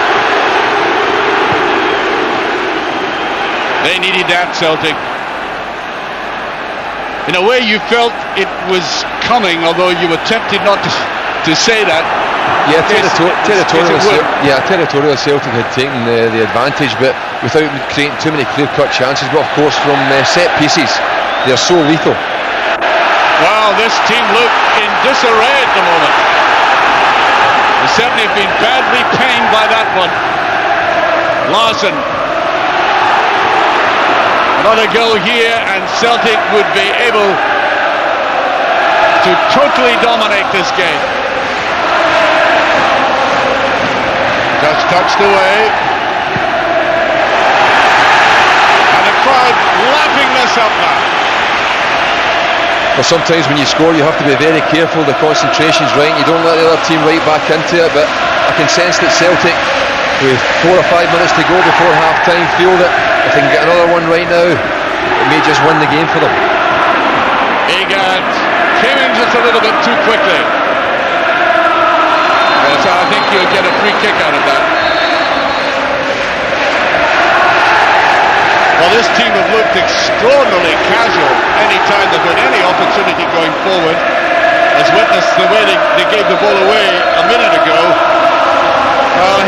They needed that, Celtic. In a way, you felt it was coming, although you were tempted not to say that. Yeah, territorial Celtic had taken the advantage, but without creating too many clear-cut chances. But of course, from set pieces, they're so lethal. Well, this team look in disarray at the moment. They certainly have been badly pained by that one. Larsson. Another goal here, and Celtic would be able to totally dominate this game. Just touched away. And the crowd lapping this up now. Well, sometimes when you score, you have to be very careful. The concentration's right. You don't let the other team right back into it. But I can sense that Celtic, with 4 or 5 minutes to go before half-time, feel that if they can get another one right now, it may just win the game for them. Agathe came in just a little bit too quickly. So I think you'll get a free kick out of that. Well, this team have looked extraordinarily casual any time they've had any opportunity going forward. As witness the way they gave the ball away a minute ago.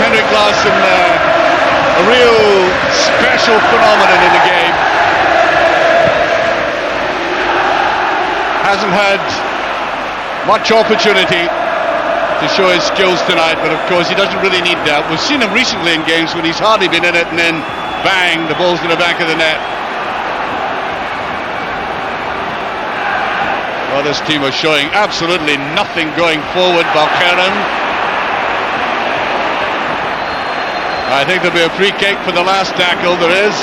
Henrik Larsson, a real special phenomenon in the game. Hasn't had much opportunity to show his skills tonight, but of course he doesn't really need that. We've seen him recently in games when he's hardly been in it, and then bang, the ball's in the back of the net. Well, this team are showing absolutely nothing going forward. Valgaeren. I think there'll be a free kick for the last tackle. There is.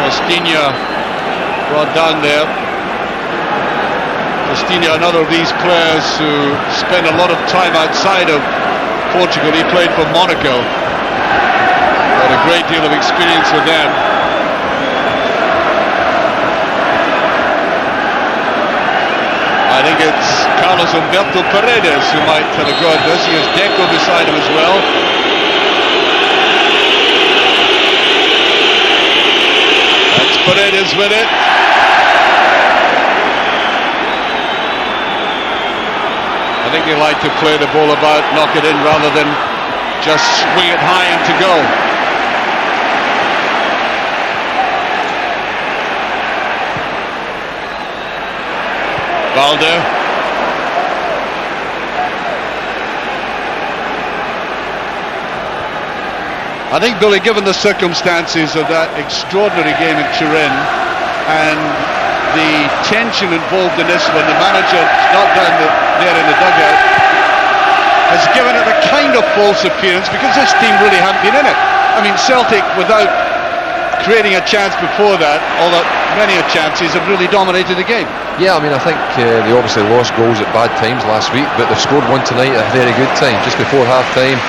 Costinha brought down there. Costinha, another of these players who spend a lot of time outside of Portugal. He played for Monaco. Had a great deal of experience with them. I think it's Carlos Humberto Paredes who might have a go at this. He has Deco beside him as well. That's Paredes with it. I think they like to play the ball about, knock it in, rather than just swing it high and to go. Balde. I think, Billy, given the circumstances of that extraordinary game in Turin and the tension involved in this one, the manager not down there in the dugout has given it a kind of false appearance, because this team really haven't been in it. I mean, Celtic, without creating a chance before that, although many a chances, have really dominated the game. Yeah, I mean, I think they obviously lost goals at bad times last week, but they've scored one tonight at a very good time, just before half-time.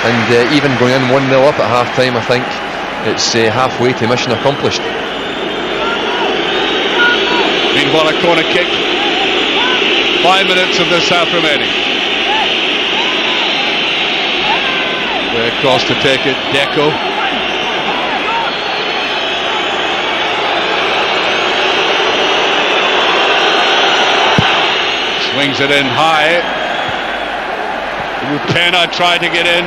And even going in 1-0 up at half-time, I think it's halfway to mission accomplished. Meanwhile, a corner kick. 5 minutes of this half remaining. Way across to take it, Deco. Swings it in high. Petta tried to get in.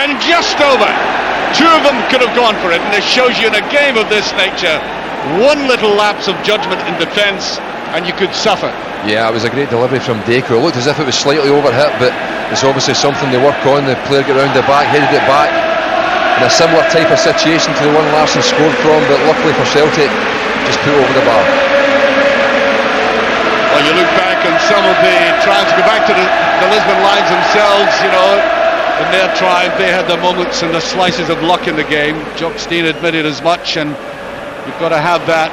And just over. Two of them could have gone for it, and it shows you in a game of this nature, one little lapse of judgment in defence and you could suffer. Yeah, it was a great delivery from Deco. It looked as if it was slightly overhit, but it's obviously something they work on. The player got round the back, headed it back in a similar type of situation to the one Larsson scored from, but luckily for Celtic, just put over the bar. Well, you look back and some of the trials, go back to the Lisbon Lions themselves, you know, in their triumph, they had the moments and the slices of luck in the game. Jock Stein admitted as much, and you've got to have that.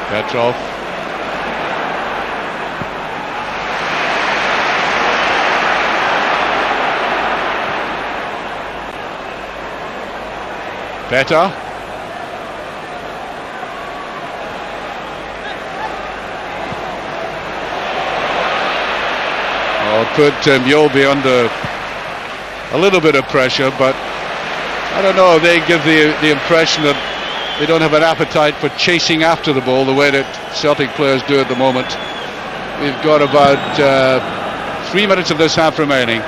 Petrov. Petta. I'll put Mjallby under a little bit of pressure, but I don't know, they give the impression that they don't have an appetite for chasing after the ball the way that Celtic players do at the moment. We've got about 3 minutes of this half remaining.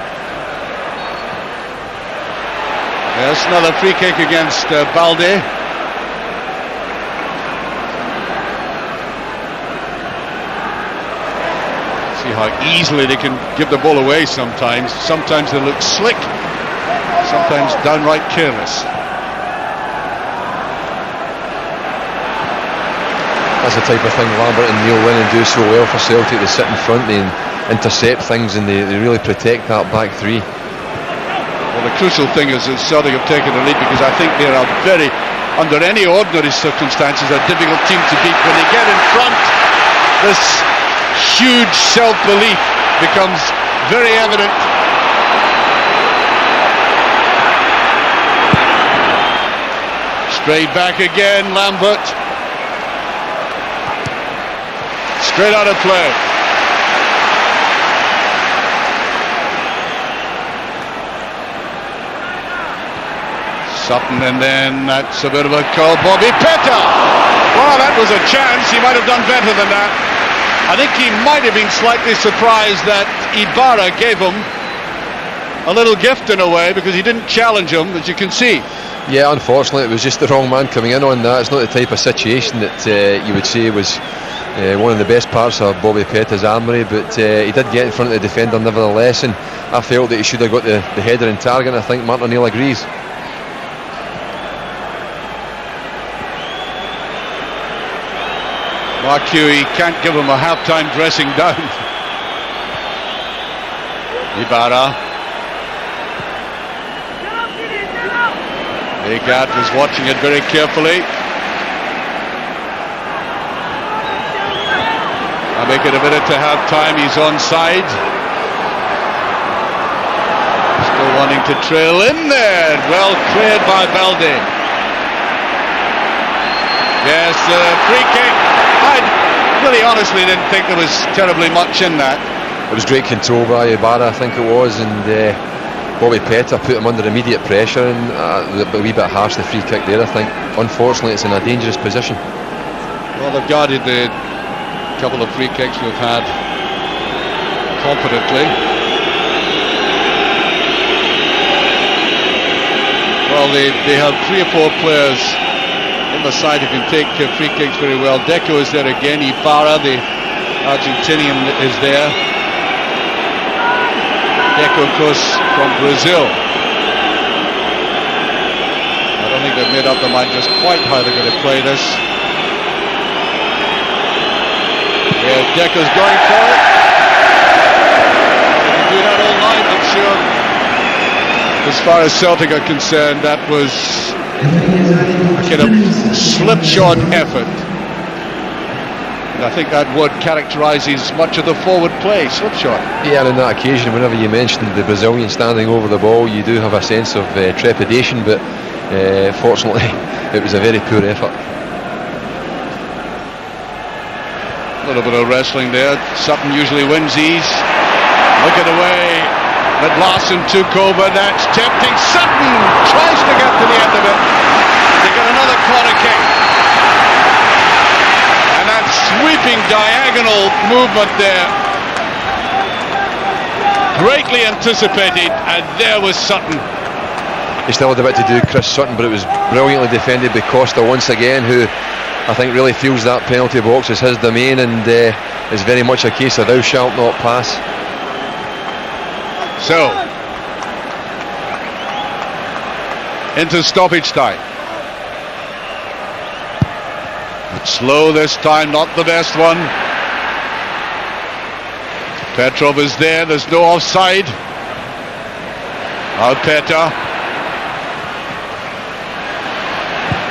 Yes, another free kick against Balde. See how easily they can give the ball away sometimes. Sometimes they look slick, sometimes downright careless. That's the type of thing Lambert and Lennon do so well for Celtic. They sit in front, they intercept things, and they really protect that back three. Well, the crucial thing is that Celtic have taken the lead, because I think they are very, under any ordinary circumstances, a difficult team to beat. When they get in front, this huge self-belief becomes very evident. Straight back again, Lambert. Straight out of play. Sutton, and then that's a bit of a call. Bobby Petta. Well, that was a chance. He might have done better than that. I think he might have been slightly surprised that Ibarra gave him a little gift in a way, because he didn't challenge him, as you can see. Yeah, unfortunately it was just the wrong man coming in on that. It's not the type of situation that you would say was one of the best parts of Bobby Petta's armoury, but he did get in front of the defender nevertheless, and I felt that he should have got the header in target, and I think Martin O'Neill agrees. Mark Huey can't give him a half-time dressing down. Ibarra. Agathe was watching it very carefully. I make it a minute to half-time. He's onside. Still wanting to trail in there. Well cleared by Balde. Yes, free kick. I really honestly didn't think there was terribly much in that. It was great control by Ibarra, I think it was, and Bobby Petta put him under immediate pressure, and a wee bit harsh, the free kick there, I think. Unfortunately, it's in a dangerous position. Well, they've guarded the couple of free kicks we've had confidently. Well, they have 3 or 4 players on the side who can take free kicks very well. Deco is there again. Ibarra, the Argentinian, is there. Deco, of course, from Brazil. I don't think they've made up their mind just quite how they're going to play this. Yeah, Deco's going for it. They can do that all night, I'm sure. As far as Celtic are concerned, that was a kind of slipshod effort. And I think that word characterises much of the forward play, slipshod. Yeah, and on that occasion, whenever you mentioned the Brazilian standing over the ball, you do have a sense of trepidation, but fortunately it was a very poor effort. A little bit of wrestling there. Sutton usually wins these. Look at the way that Larsson took over. That's tempting. Sutton tries to get to the end of it. They get another corner kick. And that sweeping diagonal movement there, greatly anticipated, and there was Sutton. He still had a bit to do, Chris Sutton, but it was brilliantly defended by Costa once again, who I think really feels that penalty box is his domain, and is very much a case of thou shalt not pass. So, into stoppage time. Slow this time, not the best one. Petrov is there, there's no offside. Now Petta.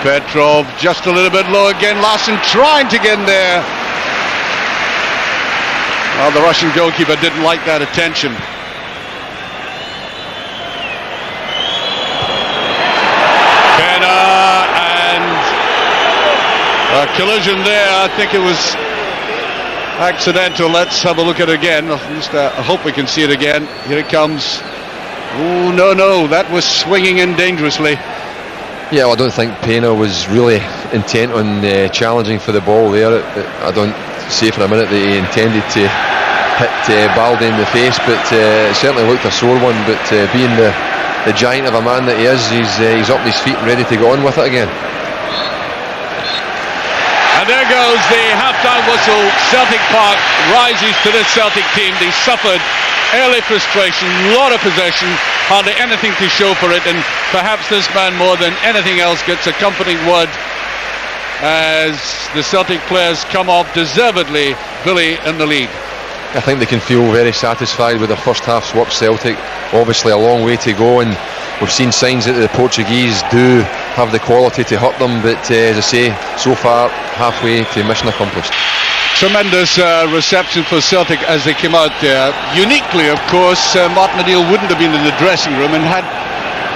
Petrov just a little bit low again. Larsson trying to get in there. Well, the Russian goalkeeper didn't like that attention. Petta, and a collision there. I think it was accidental. Let's have a look at it again. At least I hope we can see it again. Here it comes. Oh, no, that was swinging in dangerously. Yeah, well, I don't think Pena was really intent on challenging for the ball there. I don't see for a minute that he intended to hit Balde in the face, but it certainly looked a sore one. But being the giant of a man that he is, he's up on his feet and ready to go on with it again. And there goes the half-time whistle. Celtic Park rises to this Celtic team. They suffered early frustration, a lot of possession, hardly anything to show for it, and perhaps this man more than anything else gets accompanying word as the Celtic players come off deservedly, Billy, in the lead. I think they can feel very satisfied with their first half's work. Celtic obviously a long way to go, and we've seen signs that the Portuguese do have the quality to hurt them, but as I say, so far halfway to mission accomplished. Tremendous reception for Celtic as they came out there. Uniquely, of course, Martin O'Neill wouldn't have been in the dressing room, and had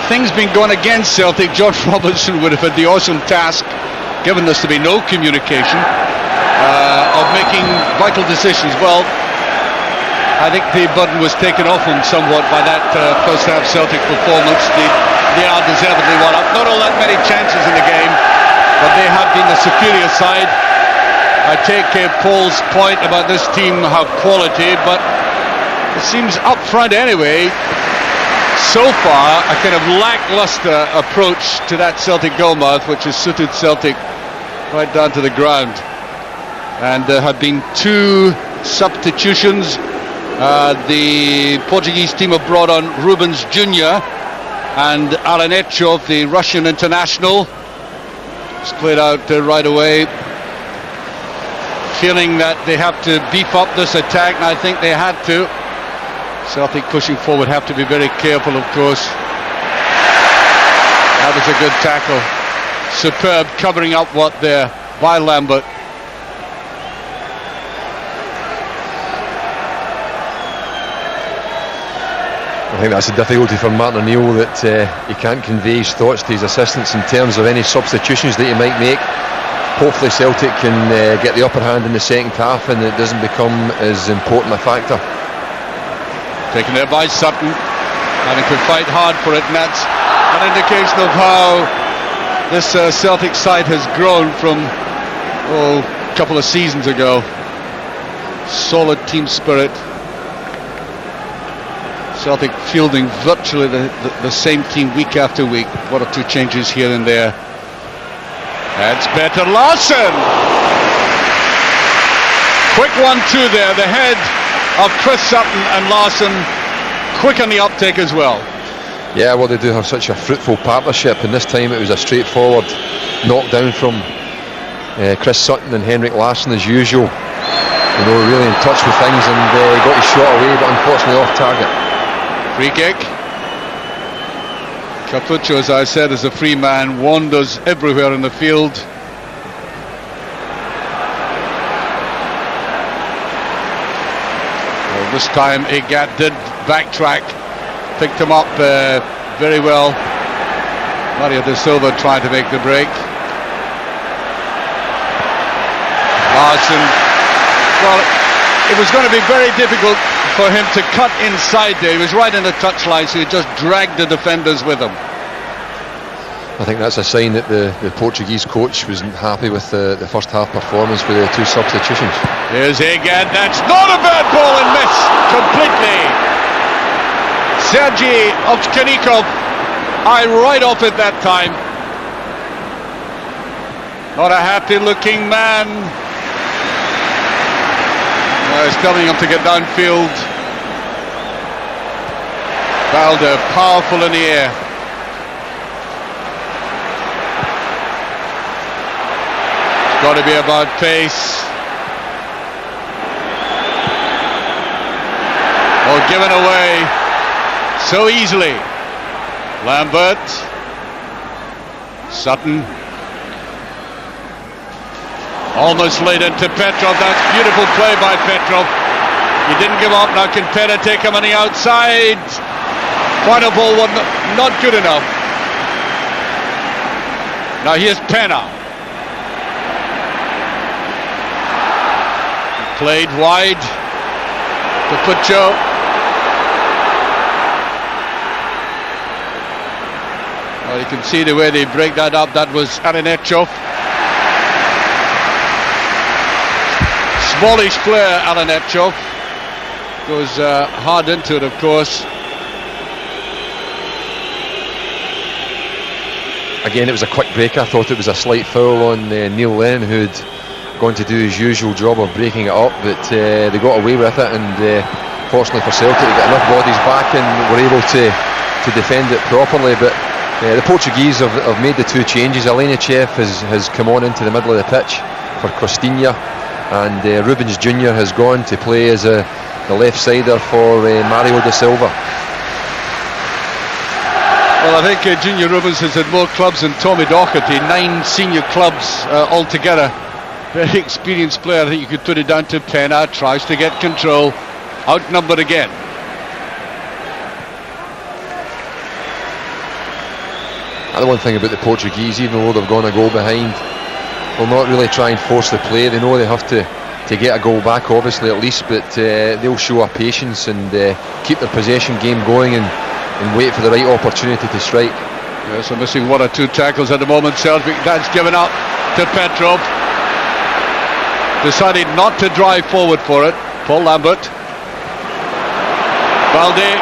things been going against Celtic, George Robertson would have had the awesome task, given us to be no communication, of making vital decisions. Well, I think the button was taken off him somewhat by that first half Celtic performance. They are deservedly one up. Not all that many chances in the game, but they have been the superior side. I take Paul's point about this team have quality, but it seems up front anyway, so far, a kind of lackluster approach to that Celtic goalmouth, which has suited Celtic right down to the ground. And there have been 2 substitutions. The Portuguese team have brought on Rubens Jr. and Alanechov, the Russian international. It's cleared out right away. Feeling that they have to beef up this attack, and I think they had to. Celtic pushing forward have to be very careful, of course. That was a good tackle. Superb covering up what there by Lambert. I think that's the difficulty for Martin O'Neill, that he can't convey his thoughts to his assistants in terms of any substitutions that he might make. Hopefully Celtic can get the upper hand in the second half, and it doesn't become as important a factor. Taken there by Sutton, having to fight hard for it, and that's an indication of how this Celtic side has grown from a couple of seasons ago. Solid team spirit. Celtic fielding virtually the same team week after week. 1 or 2 changes here and there. That's better. Larsson! Quick 1-2 there. The head of Chris Sutton and Larsson. Quick on the uptake as well. Yeah, well, they do have such a fruitful partnership, and this time it was a straightforward knockdown from Chris Sutton and Henrik Larsson as usual. You know, really in touch with things, and got his shot away, but unfortunately off target. Free kick. Capuccio, as I said, is a free man, wanders everywhere in the field. Well, this time Agathe did backtrack, picked him up very well. Mario De Silva trying to make the break. Larsson, well, it was going to be very difficult for him to cut inside there. He was right in the touchline, so he just dragged the defenders with him. I think that's a sign that the Portuguese coach wasn't happy with the first half performance with the 2 substitutions. Here's Agathe. That's not a bad ball, and miss completely. Sergei Ovchkanikov, right off at that time. Not a happy looking man. He's telling him to get downfield. Balde, powerful in the air. got to be about pace. Oh, given away so easily. Lambert. Sutton. Almost laid into Petrov. That's beautiful play by Petrov. He didn't give up. Now can Petta take him on the outside? Final ball was not good enough. Now here's Petta. Played wide to Puccio. Well, you can see the way they break that up. That was Aranechov. Smallish player, Aranechov. Goes hard into it, of course. Again, it was a quick break. I thought it was a slight foul on Neil Lennon, who'd gone to do his usual job of breaking it up, but they got away with it, and fortunately for Celtic, they got enough bodies back and were able to defend it properly. But the Portuguese have made the two changes. Alenichev has come on into the middle of the pitch for Costinha, and Rubens Jr. has gone to play as the left-sider for Mario da Silva. Well, I think Junior Rubens has had more clubs than Tommy Docherty, 9 senior clubs altogether. Very experienced player. I think you could put it down to Pena. Tries to get control, outnumbered again. The one thing about the Portuguese, even though they've gone a goal behind, will not really try and force the play. They know they have to get a goal back, obviously, at least, but they'll show a patience and keep their possession game going and wait for the right opportunity to strike. Yes, they're missing 1 or 2 tackles at the moment. Celtic, that's given up to Petrov. Decided not to drive forward for it. Paul Lambert. Balde.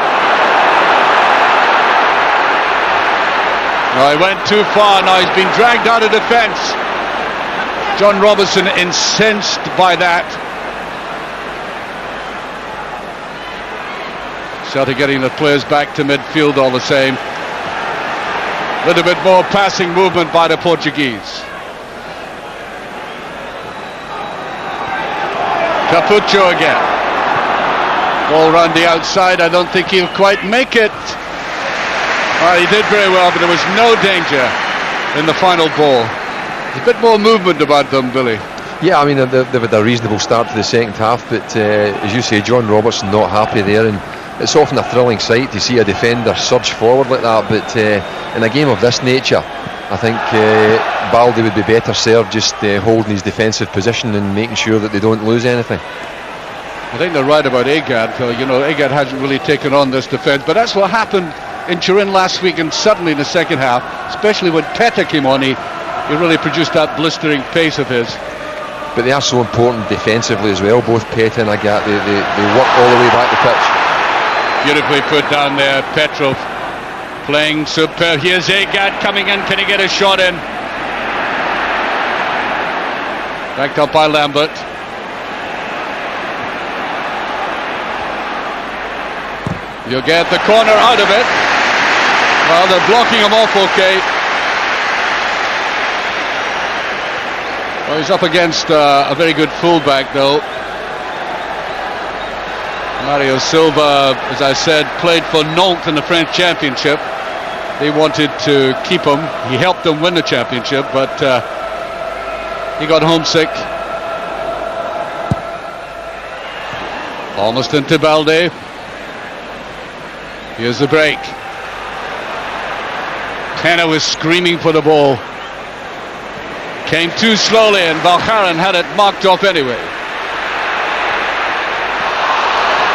No, he went too far. Now he's been dragged out of defence. John Robertson incensed by that. Celtic getting the players back to midfield all the same. A little bit more passing movement by the Portuguese. Capuccio again. Ball round the outside. I don't think he'll quite make it. He did very well, but there was no danger in the final ball. There's a bit more movement about them, Billy. Yeah, I mean, they've had a reasonable start to the second half, but as you say, John Robertson not happy there, and it's often a thrilling sight to see a defender surge forward like that, but in a game of this nature, I think Balde would be better served just holding his defensive position and making sure that they don't lose anything. I think they're right about Agathe. Agathe hasn't really taken on this defence, but that's what happened in Turin last week, and suddenly in the second half, especially when Petta came on, he really produced that blistering pace of his. But they are so important defensively as well, both Petta and Agathe. They work all the way back the pitch. Beautifully put down there, Petrov playing superb. Here's Agathe coming in. Can he get a shot in? Backed up by Lambert. You get the corner out of it. Well, they're blocking him off okay. Well, he's up against a very good fullback though. Mario Silva, as I said, played for Nantes in the French Championship. They wanted to keep him. He helped them win the championship, but he got homesick. Almost into Balde. Here's the break. Pena was screaming for the ball. Came too slowly, and Valgaeren had it marked off anyway.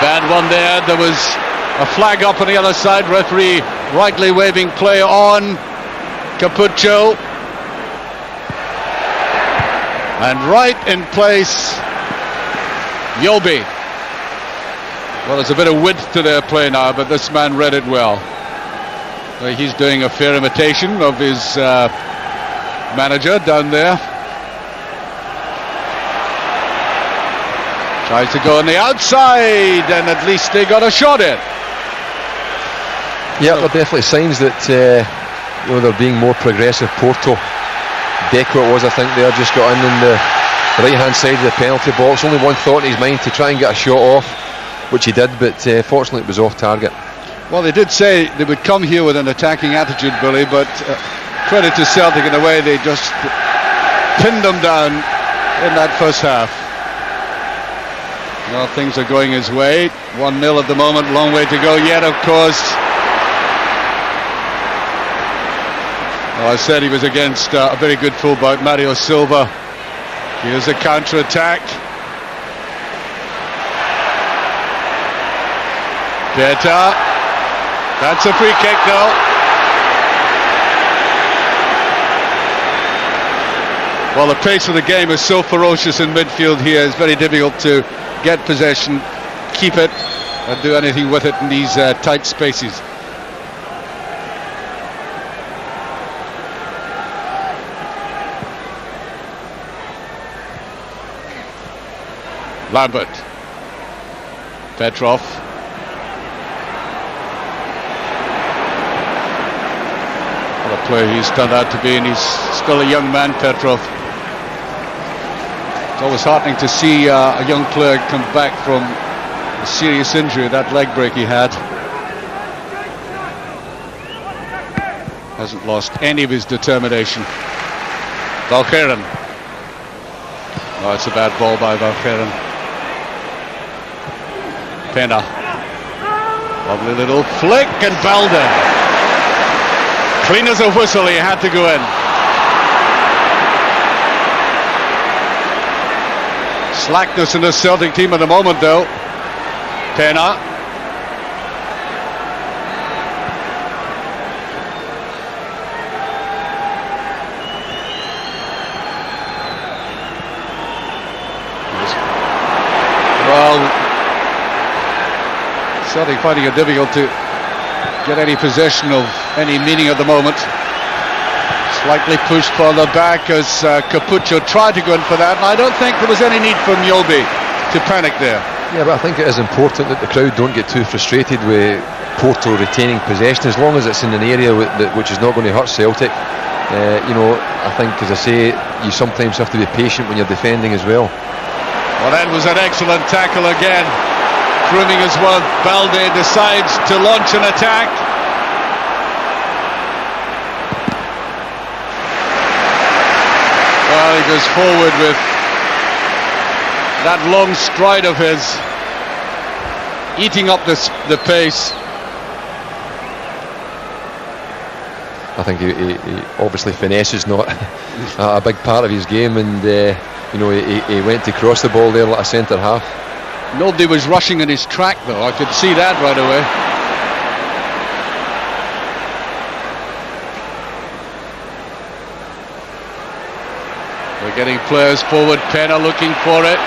Bad one there. There was a flag up on the other side. Referee rightly waving play on Capuccio. And right in place, Mjallby. Well, there's a bit of width to their play now, but this man read it well. He's doing a fair imitation of his manager down there. Tries to go on the outside, and at least they got a shot in. Yeah, there are definitely signs that they're being more progressive. Porto Deco it was, I think, there, just got in the right hand side of the penalty box. Only one thought in his mind, to try and get a shot off, which he did, but fortunately it was off target. Well, they did say they would come here with an attacking attitude, Billy, but credit to Celtic in the way they just pinned them down in that first half. Well, things are going his way. 1-0 at the moment, long way to go yet, of course. Well, I said he was against a very good fullback, Mario Silva. Here's a counter-attack. Petta. That's a free kick now. Well, the pace of the game is so ferocious in midfield here. It's very difficult to get possession, keep it, and do anything with it in these tight spaces. Lambert. Petrov. What a player he's turned out to be, and he's still a young man, Petrov. It's always heartening to see a young player come back from a serious injury, that leg break he had. Hasn't lost any of his determination. Valgaeren. Oh, it's a bad ball by Valgaeren. Petta. Lovely little flick, and Balde. Clean as a whistle, he had to go in. Slackness in the Celtic team at the moment, though. Petta. Well, Celtic finding it difficult to get any possession of any meaning at the moment. Slightly pushed further back as Capuccio tried to go in for that, and I don't think there was any need for Mjallby to panic there. Yeah, but I think it is important that the crowd don't get too frustrated with Porto retaining possession, as long as it's in an area which is not going to hurt Celtic. You know, I think, as I say, you sometimes have to be patient when you're defending as well. Well, that was an excellent tackle again. Grooming as well. Balde decides to launch an attack. Well, he goes forward with that long stride of his, eating up the pace. I think he obviously finesse is not a big part of his game, and you know, he went to cross the ball there like a centre half. Nobody was rushing in his track, though. I could see that right away. We're getting players forward. Petta looking for it.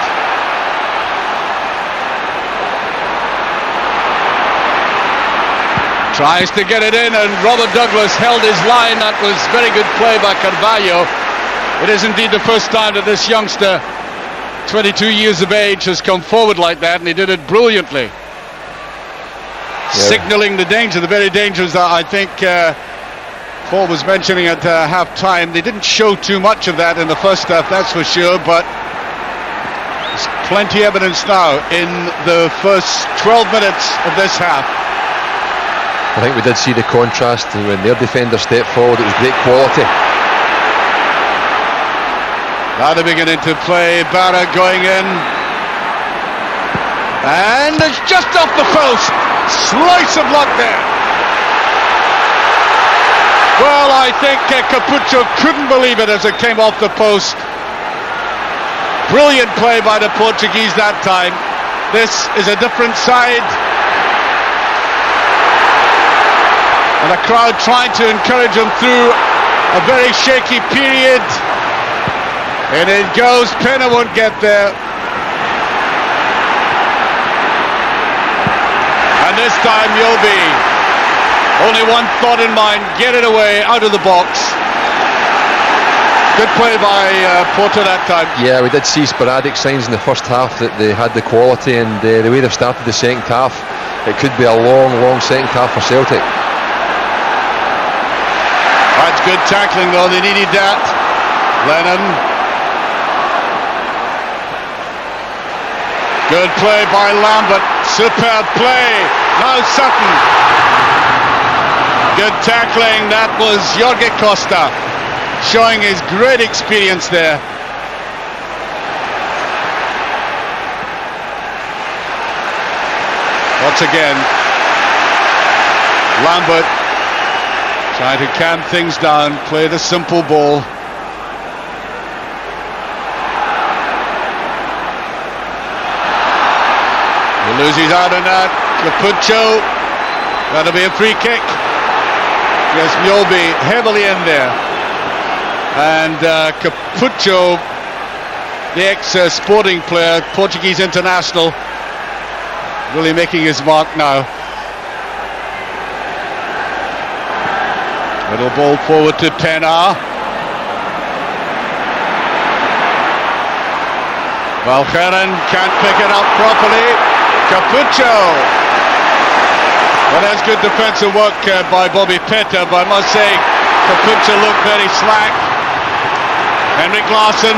Tries to get it in, and Robert Douglas held his line. That was very good play by Carvalho. It is indeed the first time that this youngster, 22 years of age, has come forward like that, and he did it brilliantly. Yeah. Signalling the danger, the very dangers that I think Paul was mentioning at half-time. They didn't show too much of that in the first half, that's for sure, but there's plenty of evidence now in the first 12 minutes of this half. I think we did see the contrast when their defender stepped forward. It was great quality. Now they're beginning to play. Barra going in, and it's just off the post. Slice of luck there. Well, I think Capuccio couldn't believe it as it came off the post. Brilliant play by the Portuguese that time. This is a different side, and the crowd trying to encourage him through a very shaky period. And it goes. Petta won't get there. And this time Mjallby, only one thought in mind: get it away, out of the box. Good play by Porto that time. Yeah, we did see sporadic signs in the first half that they had the quality, and the way they've started the second half, it could be a long second half for Celtic. That's good tackling though, they needed that. Lennon. Good play by Lambert. Superb play. Now Sutton. Good tackling. That was Jorge Costa, showing his great experience there. Once again, Lambert trying to calm things down, play the simple ball. He loses out on that. Capuccio. That'll be a free kick. Yes, Mjallby heavily in there. And Capuccio, the ex-Sporting player, Portuguese international, really making his mark now. Little ball forward to Petta. Valgaeren can't pick it up properly. Capuccio. Well, that's good defensive work by Bobby Petta, but I must say Capuccio looked very slack. Henrik Larsson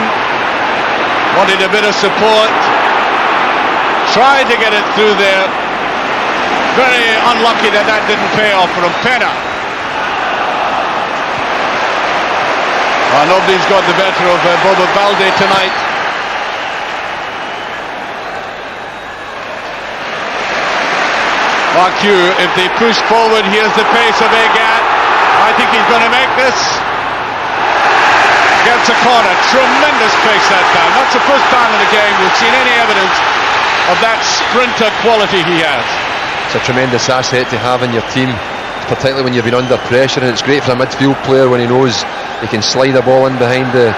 wanted a bit of support. Tried to get it through there. Very unlucky that didn't pay off from Petta. Nobody's got the better of Dianbobo Balde tonight. Mark Hugh, if they push forward, here's the pace of Agathe. I think he's going to make this. Gets a corner. Tremendous pace that time. That's the first time in the game we've seen any evidence of that sprinter quality he has. It's a tremendous asset to have in your team, particularly when you've been under pressure, and it's great for a midfield player when he knows he can slide a ball in behind the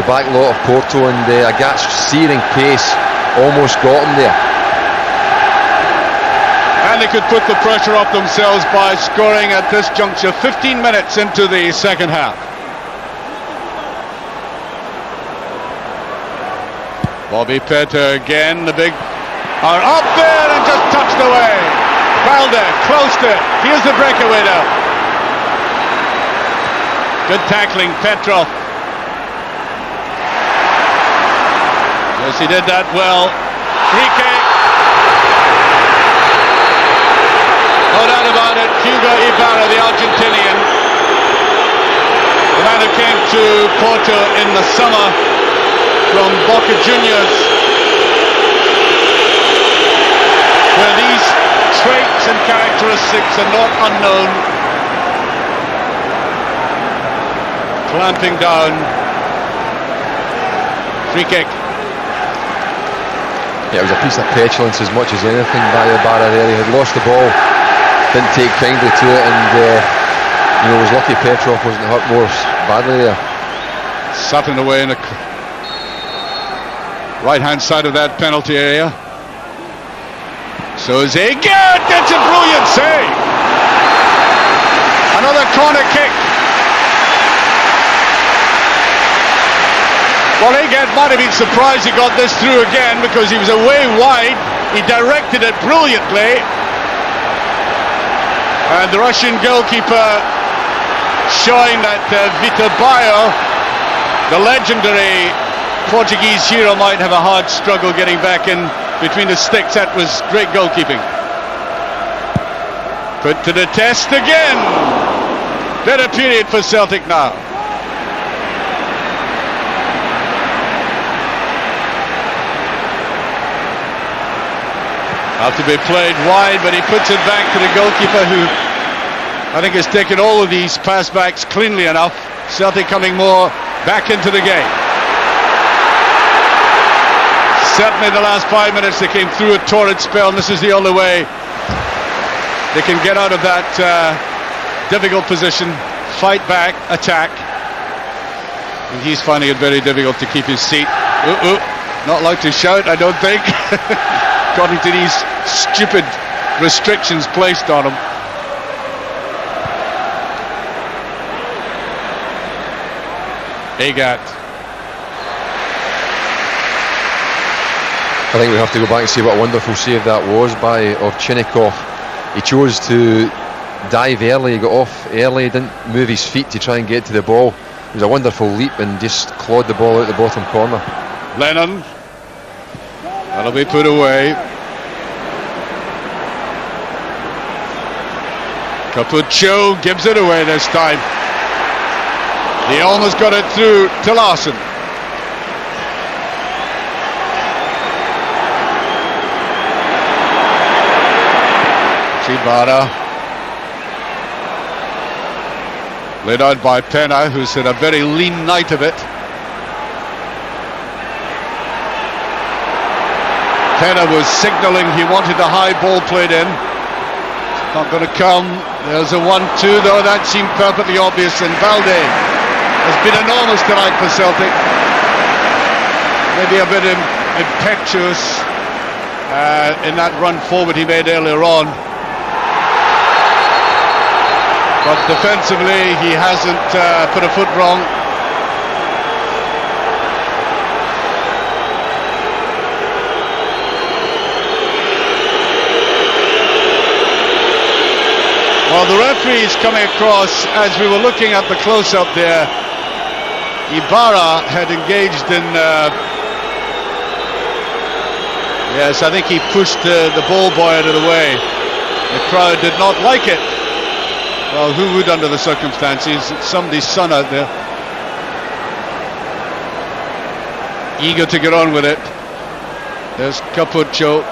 back lot of Porto, and Agathe's searing pace almost got him there. And they could put the pressure off themselves by scoring at this juncture 15 minutes into the second half. Bobby Petta again, the big are up there and just touched away. Balde close to it. Here's the breakaway now. Good tackling, Petrov. Yes, he did that well. Free kick. No doubt about it. Hugo Ibarra, the Argentinian, the man who came to Porto in the summer from Boca Juniors, where these traits and characteristics are not unknown. Clamping down. Free kick. Yeah, it was a piece of petulance as much as anything by Ibarra there. He had lost the ball, didn't take kindly to it, and it was lucky Petrov wasn't hurt more badly there. Sutton away in the right hand side of that penalty area. So is Agathe. That's a brilliant save. Another corner kick. Well, Agathe might have been surprised he got this through again, because he was away wide. He directed it brilliantly. And the Russian goalkeeper showing that Vitor Baio, the legendary Portuguese hero, might have a hard struggle getting back in between the sticks. That was great goalkeeping. Put to the test again. Better period for Celtic now. Have to be played wide, but he puts it back to the goalkeeper, who I think has taken all of these pass backs cleanly enough. Celtic coming more back into the game. Certainly the last 5 minutes they came through a torrid spell, and this is the only way they can get out of that difficult position, fight back, attack. And he's finding it very difficult to keep his seat. Not allowed to shout, I don't think. According to these stupid restrictions placed on him. Agathe. I think we have to go back and see what a wonderful save that was by Ovchinnikov. He chose to dive early, he got off early, didn't move his feet to try and get to the ball, It was a wonderful leap and just clawed the ball out the bottom corner. Lennon. That'll be put away. Capuccio gives it away this time. He almost got it through to Larsson. Chibara. Led out by Petta, who's had a very lean night of it. Petta was signalling he wanted a high ball played in. Not going to come. There's a 1-2 though, that seemed perfectly obvious, and Balde has been enormous tonight for Celtic. Maybe a bit impetuous in that run forward he made earlier on. But defensively he hasn't put a foot wrong. Well, the referee is coming across as we were looking at the close-up there. Ibarra had engaged in... yes, I think he pushed the ball boy out of the way. The crowd did not like it. Well, who would under the circumstances? It's somebody's son out there. Eager to get on with it. There's Capuccio.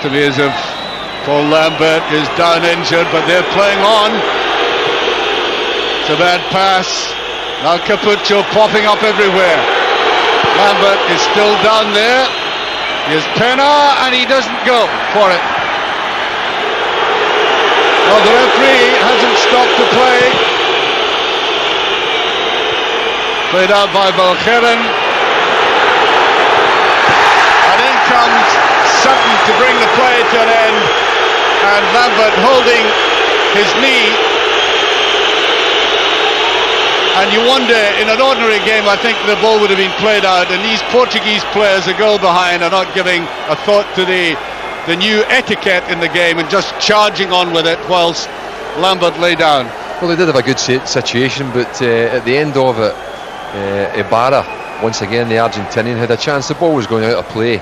To me as if Paul Lambert is down injured, but they're playing on. It's a bad pass. Now Capuccio popping up everywhere. Lambert is still down there. Here's Petta, and he doesn't go for it. Well, the referee hasn't stopped the play. Played out by Valgaeren. And in comes Sutton to bring the play to an end, and Lambert holding his knee. And you wonder, in an ordinary game I think the ball would have been played out, and these Portuguese players a goal behind are not giving a thought to the new etiquette in the game and just charging on with it whilst Lambert lay down. Well, they did have a good situation, but at the end of it, Ibarra, once again the Argentinian, had a chance. The ball was going out of play,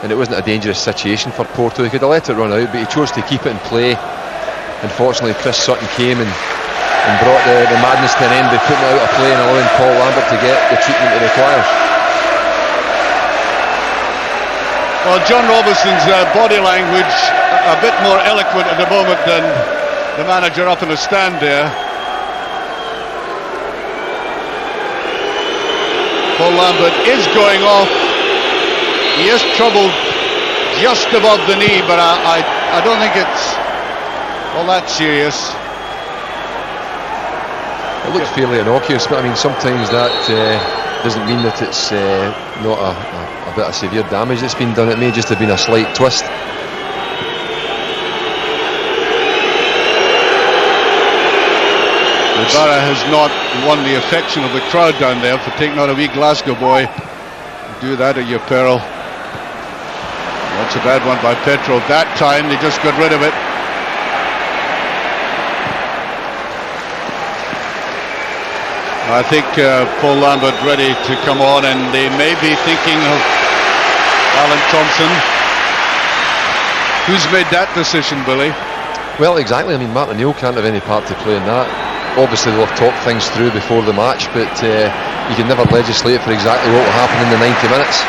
and it wasn't a dangerous situation for Porto. He could have let it run out, but he chose to keep it in play. Unfortunately, Chris Sutton came and brought the madness to an end by putting it out of play and allowing Paul Lambert to get the treatment he requires. Well, John Robertson's body language a bit more eloquent at the moment than the manager up in the stand there. Paul Lambert is going off. He is troubled just above the knee, but I don't think it's all that serious. It looks fairly innocuous, but I mean sometimes that doesn't mean that it's not a bit of severe damage that's been done. It may just have been a slight twist. Ibarra has not won the affection of the crowd down there for taking out a wee Glasgow boy. Do that at your peril. That's a bad one by Petrov. That time they just got rid of it. I think Paul Lambert ready to come on, and they may be thinking of Alan Thompson. Who's made that decision, Billy? Well, exactly. I mean, Martin O'Neill can't have any part to play in that. Obviously they'll have talked things through before the match, but you can never legislate for exactly what will happen in the 90 minutes.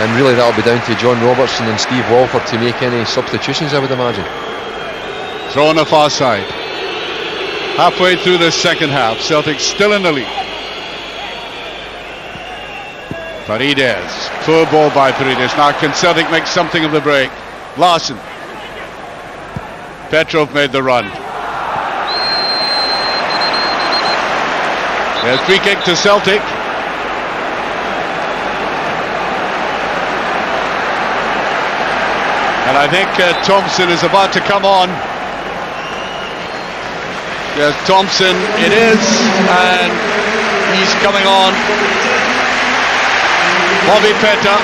And really that'll be down to John Robertson and Steve Walford to make any substitutions, I would imagine. Throw on the far side. Halfway through the second half, Celtic still in the lead. Paredes, poor ball by Paredes. Now can Celtic make something of the break? Larsson. Petrov made the run. There's free kick to Celtic. And I think Thompson is about to come on. Yes, Thompson it is, and he's coming on. Bobby Petta.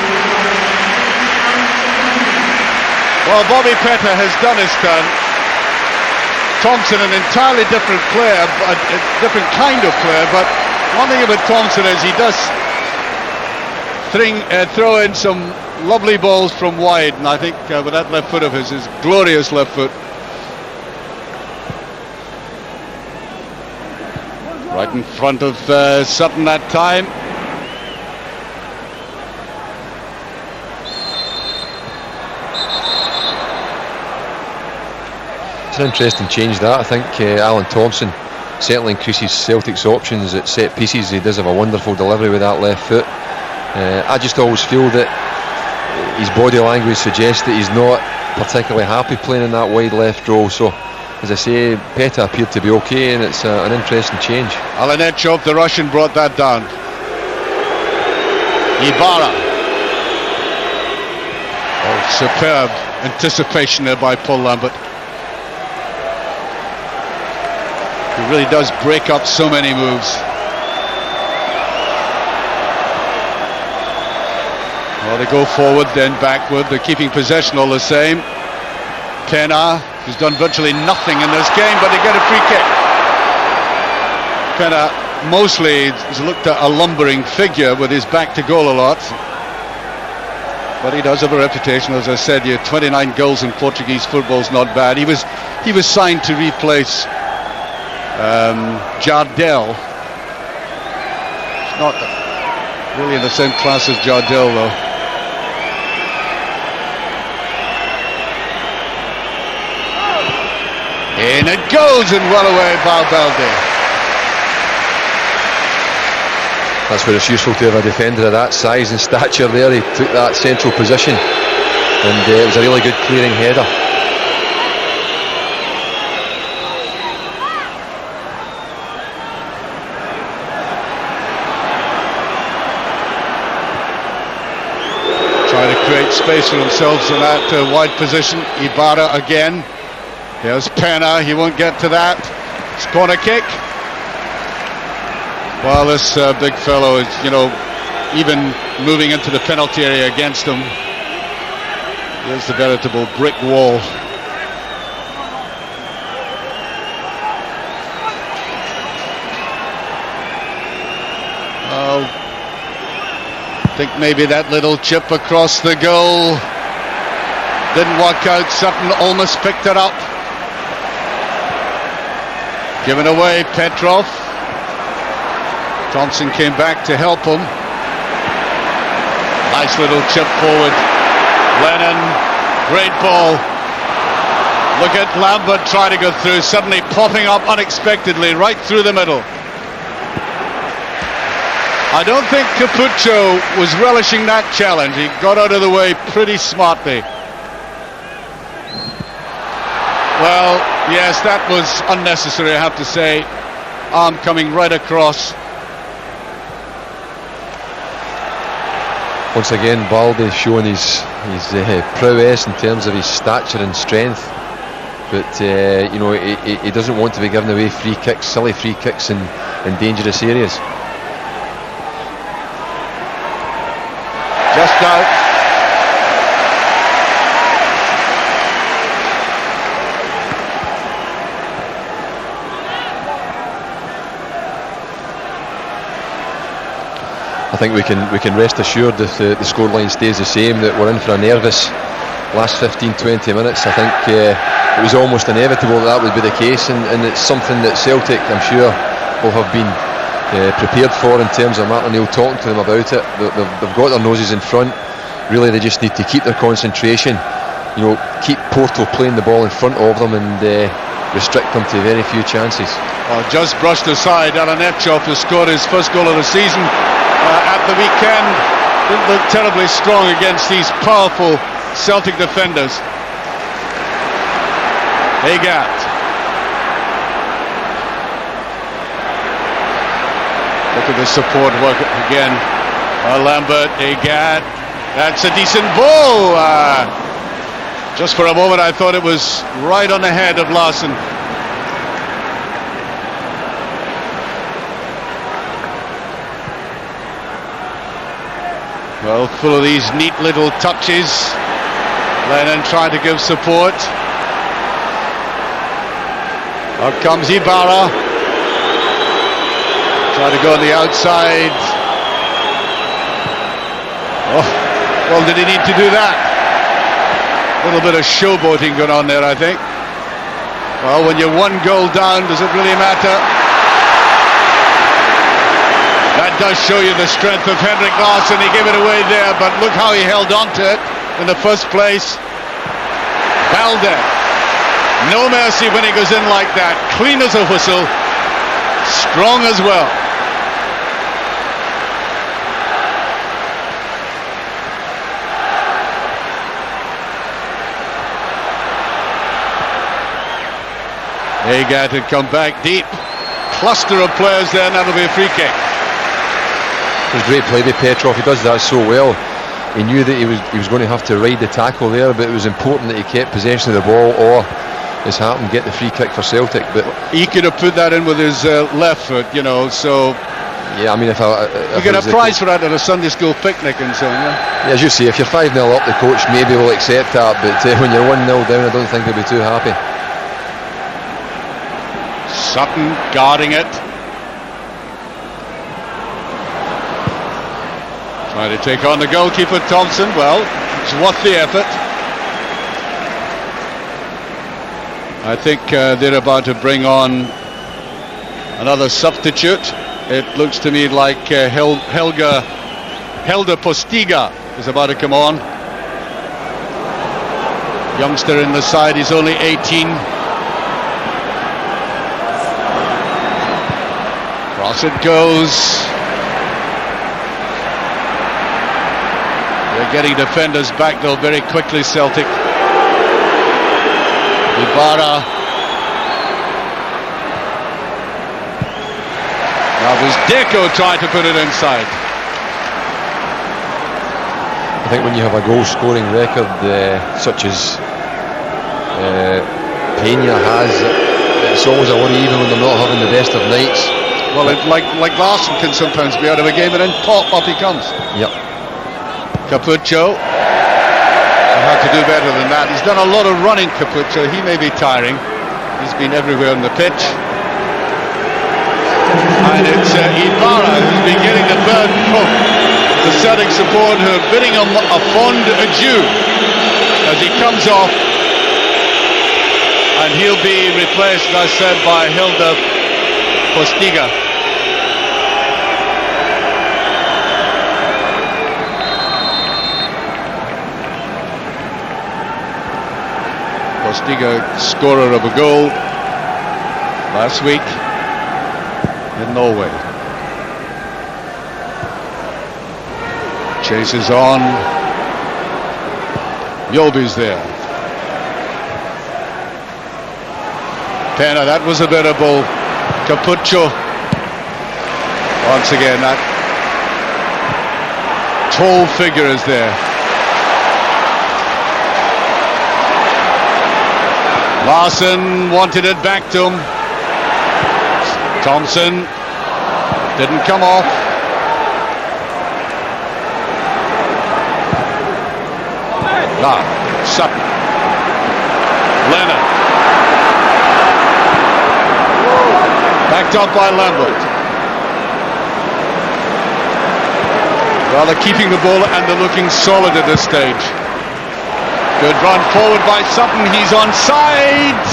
Well, Bobby Petta has done his turn. Thompson, an entirely different player, a different kind of player, but one thing about Thompson is he does throw in some lovely balls from wide, and I think with that left foot of his glorious left foot. Right in front of Sutton that time. It's an interesting change that. I think Alan Thompson certainly increases Celtic's options at set pieces. He does have a wonderful delivery with that left foot. I just always feel that his body language suggests that he's not particularly happy playing in that wide left role. So, as I say, Petta appeared to be okay, and it's an interesting change. Alanechov, the Russian, brought that down. Ibarra. Oh, superb anticipation there by Paul Lambert. He really does break up so many moves. Well, they go forward, then backward. They're keeping possession all the same. Petta, who's done virtually nothing in this game, but they get a free kick. Petta mostly has looked at a lumbering figure with his back to goal a lot. But he does have a reputation, as I said, 29 goals in Portuguese football's not bad. He was signed to replace Jardel. Not really in the same class as Jardel, though. In it goes, and well away by Balde. That's where it's useful to have a defender of that size and stature there. He took that central position, and it was a really good clearing header. Trying to create space for themselves in that wide position. Ibarra again. There's Petta, he won't get to that. It's corner kick. Well, this big fellow is, even moving into the penalty area against him. Here's the veritable brick wall. Oh, I think maybe that little chip across the goal didn't work out. Sutton almost picked it up. Given away, Petrov. Thompson came back to help him. Nice little chip forward. Lennon, great ball. Look at Lambert trying to go through, suddenly popping up unexpectedly right through the middle. I don't think Capuccio was relishing that challenge. He got out of the way pretty smartly. Well, yes, that was unnecessary, I have to say. Arm coming right across. Once again, Balde showing his prowess in terms of his stature and strength. But, he doesn't want to be giving away free kicks, silly free kicks in dangerous areas. Just out. I think we can rest assured if the scoreline stays the same that we're in for a nervous last 15-20 minutes. I think it was almost inevitable that would be the case, and it's something that Celtic, I'm sure, will have been prepared for in terms of Martin O'Neill talking to them about it. They've got their noses in front. Really, they just need to keep their concentration. Keep Porto playing the ball in front of them and restrict them to very few chances. Well, just brushed aside. Alanechov, who scored his first goal of the season at the weekend, didn't look terribly strong against these powerful Celtic defenders. Agathe. Look at the support work again. Lambert, Agathe. That's a decent ball. Just for a moment I thought it was right on the head of Larsson. Well, full of these neat little touches. Lennon trying to give support. Up comes Ibarra. Trying to go on the outside. Oh, well, did he need to do that? A little bit of showboating going on there, I think. Well, when you're 1 goal down, does it really matter? That does show you the strength of Henrik Larsson. He gave it away there, but look how he held on to it in the first place. Balde, no mercy when he goes in like that. Clean as a whistle, strong as well. Agathe had come back deep. Cluster of players there, and that'll be a free kick. It was great play by Petrov. He does that so well. He knew that he was going to have to ride the tackle there, but it was important that he kept possession of the ball, or, as happened, get the free kick for Celtic. But he could have put that in with his left foot, you know. So yeah, I mean, if you get a prize for that at a Sunday school picnic and so on. Yeah, as you say, if you're 5-0 up, the coach maybe will accept that. But when you're 1-0 down, I don't think he'll be too happy. Sutton guarding it. Trying to take on the goalkeeper, Thompson. Well, it's worth the effort. I think they're about to bring on another substitute. It looks to me like Helder Postiga is about to come on. Youngster in the side, he's only 18. Cross it goes. They're getting defenders back though very quickly, Celtic. Ibarra. Now it was Deco trying to put it inside. I think when you have a goal scoring record such as Pena has, it's always a worry even when they're not having the best of nights. Well, like Larsson can sometimes be out of a game and then pop up he comes. Yep. Capuccio. He'll have to do better than that. He's done a lot of running, Capuccio. He may be tiring. He's been everywhere on the pitch. And it's Ibarra who's been getting the burden from the Celtic support, who are bidding him a fond adieu as he comes off. And he'll be replaced, as I said, by Helder Postiga. Postiga, scorer of a goal last week in Norway. Chases on. Mjallby's there. Petta, that was a better ball. Capuccio. Once again, that tall figure is there. Larsson wanted it back to him. Thompson didn't come off. Sutton. Lennon. Backed up by Lambert. Well, they're keeping the ball and they're looking solid at this stage. Good run forward by Sutton. He's onside.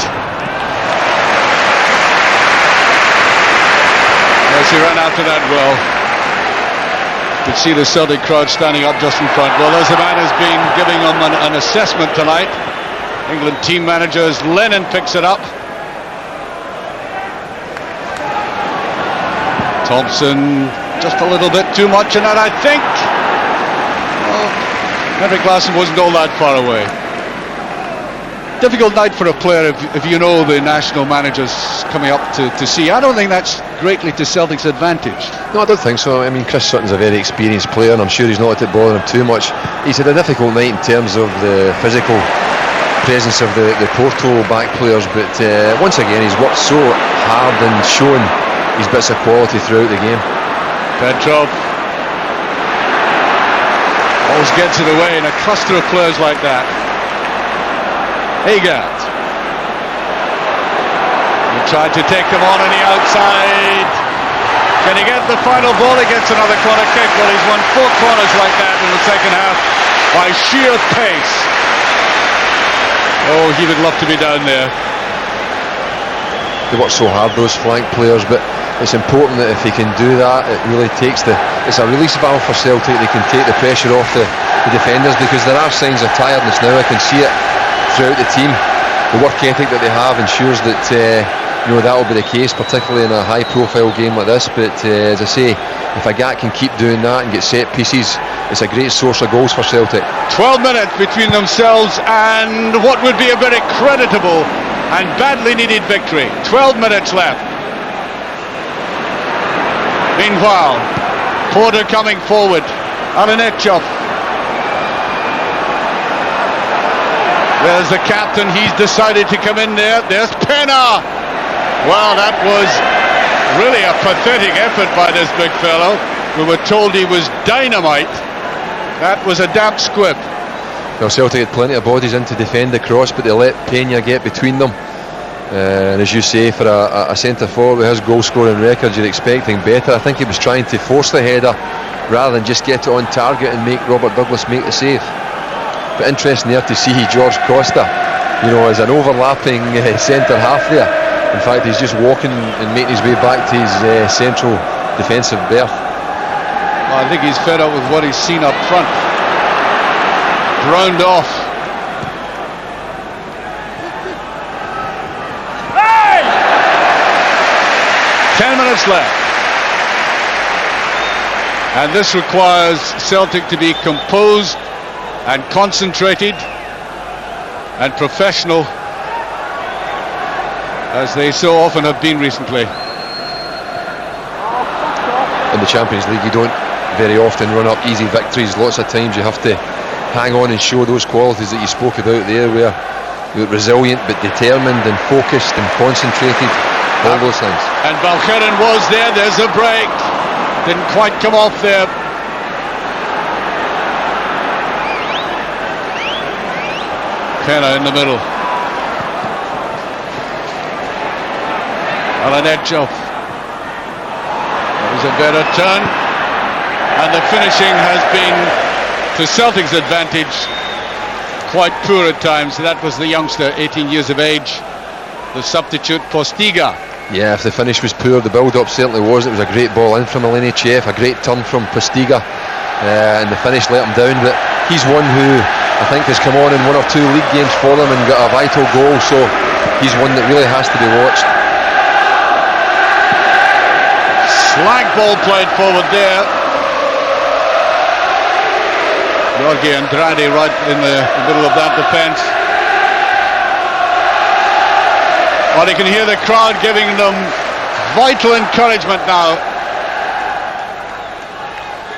Yes, he ran after that well. You could see the Celtic crowd standing up just in front. Well, there's a man who's been giving them an assessment tonight. England team managers Lennon picks it up. Thompson, just a little bit too much in that, I think. Well, Henrik Larsson wasn't all that far away. Difficult night for a player if you know the national managers coming up to see. I don't think that's greatly to Celtic's advantage. No, I don't think so. I mean, Chris Sutton's a very experienced player, and I'm sure he's not let it bother him too much. He's had a difficult night in terms of the physical presence of the Porto back players, but once again he's worked so hard and shown his bits of quality throughout the game. Petrov always gets it away in a cluster of players like that. Agathe. He tried to take them on the outside. Can he get the final ball? He gets another corner kick. Well, he's won 4 corners like that in the second half by sheer pace. Oh, he would love to be down there. They work so hard, those flank players, but it's important that if he can do that, it really takes it's a release valve for Celtic. They can take the pressure off the defenders, because there are signs of tiredness now. I can see it throughout the team. The work ethic that they have ensures that that will be the case, particularly in a high profile game like this. But as I say, if Agathe can keep doing that and get set pieces, it's a great source of goals for Celtic. 12 minutes between themselves and what would be a very creditable and badly needed victory. 12 minutes left. Meanwhile, Porto coming forward. Alanechov. There's the captain. He's decided to come in there. There's Petta. Well, that was really a pathetic effort by this big fellow. We were told he was dynamite. That was a damp squib. Well, Celtic had plenty of bodies in to defend the cross, but they let Pena get between them. And as you say, for a centre forward with his goal scoring record, you're expecting better. I think he was trying to force the header rather than just get it on target and make Robert Douglas make the save. But interesting there to see George Costa, as an overlapping centre half there. In fact, he's just walking and making his way back to his central defensive berth. Well, I think he's fed up with what he's seen up front. Drowned off. 10 minutes left. And this requires Celtic to be composed and concentrated and professional, as they so often have been recently. In the Champions League, you don't very often run up easy victories. Lots of times you have to hang on and show those qualities that you spoke about there, where you're resilient but determined and focused and concentrated, all those things. And Valgaeren was there. There's a break. Didn't quite come off there. Pena in the middle. Alanechov. That was a better turn, and the finishing has been to Celtic's advantage. Quite poor at times. That was the youngster, 18 years of age, the substitute Postiga. Yeah, if the finish was poor, the build-up certainly was. It was a great ball in from Alanechov, a great turn from Postiga, and the finish let him down. But he's one who I think has come on in 1 or 2 league games for them and got a vital goal, so he's one that really has to be watched. Slag ball played forward there. Jorge Andrade right in the middle of that defence. Well, you can hear the crowd giving them vital encouragement now.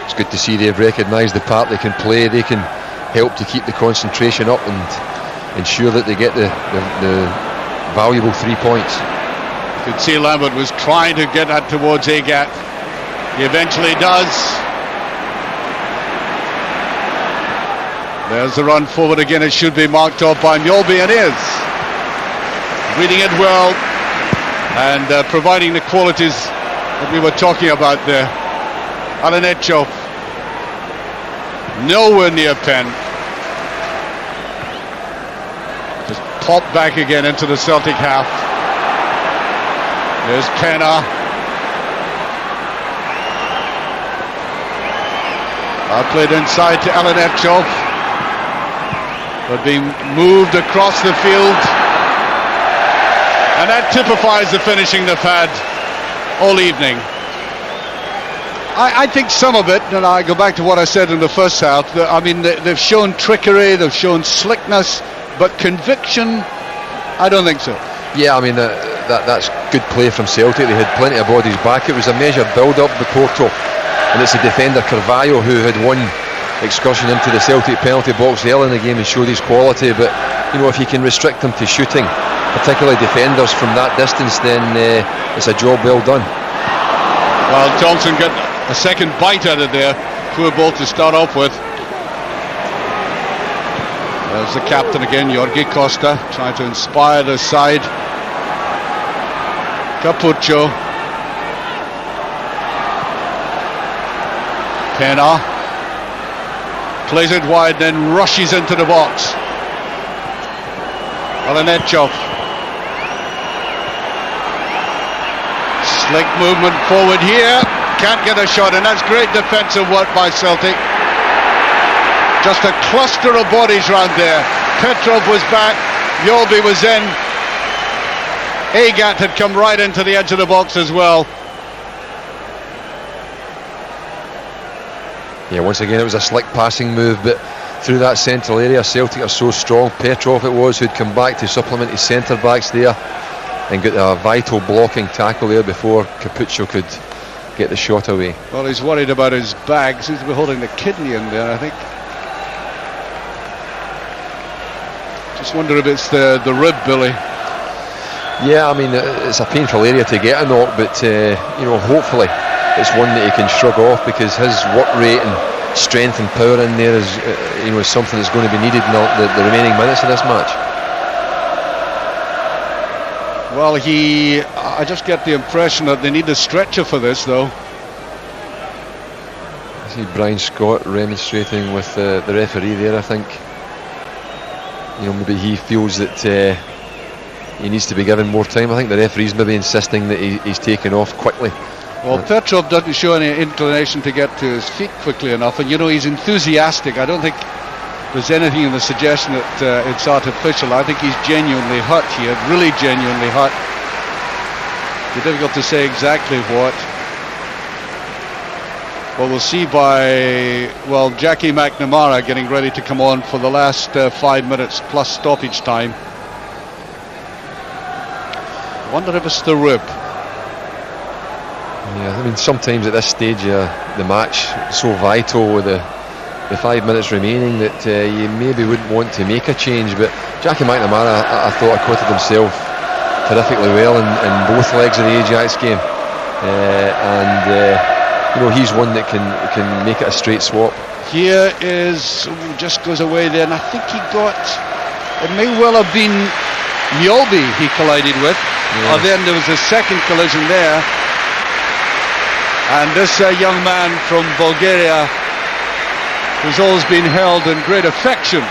It's good to see they've recognised the part they can play. They can help to keep the concentration up and ensure that they get the valuable 3 points. You could see Lambert was trying to get that towards Agathe. He eventually does. There's the run forward again. It should be marked off by Mjallby, and is. Reading it well and providing the qualities that we were talking about there. Alanechov nowhere near pen. Just popped back again into the Celtic half. There's Pena. Played inside to Alanechov, but being moved across the field. And that typifies the finishing they've had all evening. I think some of it, and I go back to what I said in the first half, I mean, they've shown trickery, they've shown slickness, but conviction, I don't think so. Yeah, I mean, that's good play from Celtic. They had plenty of bodies back. It was a measured build-up with Porto, and it's the defender Carvalho who had one excursion into the Celtic penalty box early in the game and showed his quality. But if you can restrict them to shooting, particularly defenders from that distance, then it's a job well done. Well, Thompson got a second bite out of there. Poor ball to start off with. There's the captain again, Jorge Costa, trying to inspire the side. Capuccio. Petta. Plays it wide, then rushes into the box. Olenechov. Slick movement forward here. Can't get a shot, and that's great defensive work by Celtic. Just a cluster of bodies round there. Petrov was back, Mjallby was in. Agathe had come right into the edge of the box as well. Yeah, once again it was a slick passing move, but through that central area, Celtic are so strong. Petrov it was who'd come back to supplement his centre backs there and got a vital blocking tackle there before Capuccio could get the shot away. Well, he's worried about his bag. Seems to be holding the kidney in there, I think. Just wonder if it's the rib, Billy. Yeah, I mean, it's a painful area to get a knock, but hopefully it's one that he can shrug off, because his work rate and strength and power in there is is something that's going to be needed in the remaining minutes of this match. Well, I just get the impression that they need a stretcher for this, though. I see Brian Scott remonstrating with the referee there. I think maybe he feels that he needs to be given more time. I think the referee's maybe insisting that he's taken off quickly. Well, Petrov doesn't show any inclination to get to his feet quickly enough, and he's enthusiastic. I don't think there's anything in the suggestion that it's artificial. I think he's genuinely hurt here, really genuinely hurt. It's difficult to say exactly what. Well, we'll see by Jackie McNamara getting ready to come on for the last 5 minutes plus stoppage time. I wonder if it's the rib. Yeah, I mean, sometimes at this stage the match is so vital with the 5 minutes remaining that you maybe wouldn't want to make a change, but Jackie McNamara I thought acquitted himself terrifically well in both legs of the Ajax game, and he's one that can make it a straight swap. Here is just goes away there, and I think it may well have been Mjallby he collided with. Yeah. Then there was a second collision there, and this young man from Bulgaria, who's always been held in great affection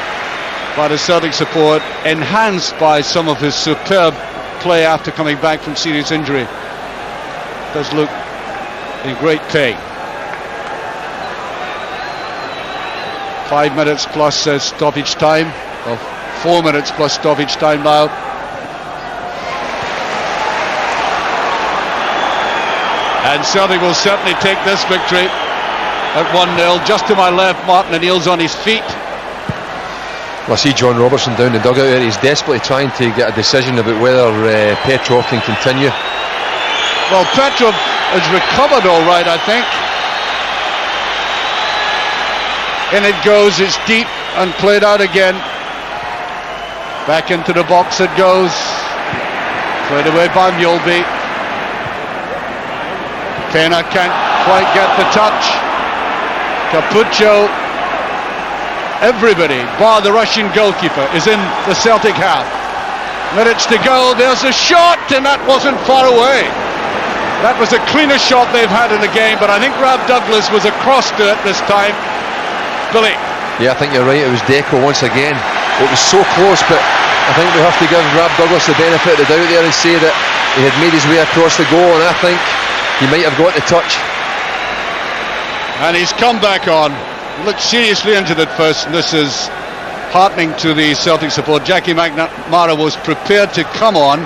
by the Celtic support, enhanced by some of his superb play after coming back from serious injury, does look in great pain. 5 minutes plus stoppage time, or 4 minutes plus stoppage time now. And Celtic will certainly take this victory at 1-0. Just to my left, Martin O'Neill's on his feet. Well, I see John Robertson down the dugout there. He's desperately trying to get a decision about whether Petrov can continue. Well, Petrov has recovered all right, I think. In it goes, it's deep and played out again. Back into the box it goes. Played away by Mjallby. Petta can't quite get the touch. Capuccio. Everybody, bar the Russian goalkeeper, is in the Celtic half. Minutes to go, there's a shot, and that wasn't far away. That was the cleanest shot they've had in the game, but I think Rab Douglas was across to it this time. Billy. Yeah, I think you're right, it was Deco once again. It was so close, but I think we have to give Rab Douglas the benefit of the doubt there and say that he had made his way across the goal, and I think he might have got the touch. And he's come back on. He looked seriously injured at first, and this is heartening to the Celtic support. Jackie McNamara was prepared to come on.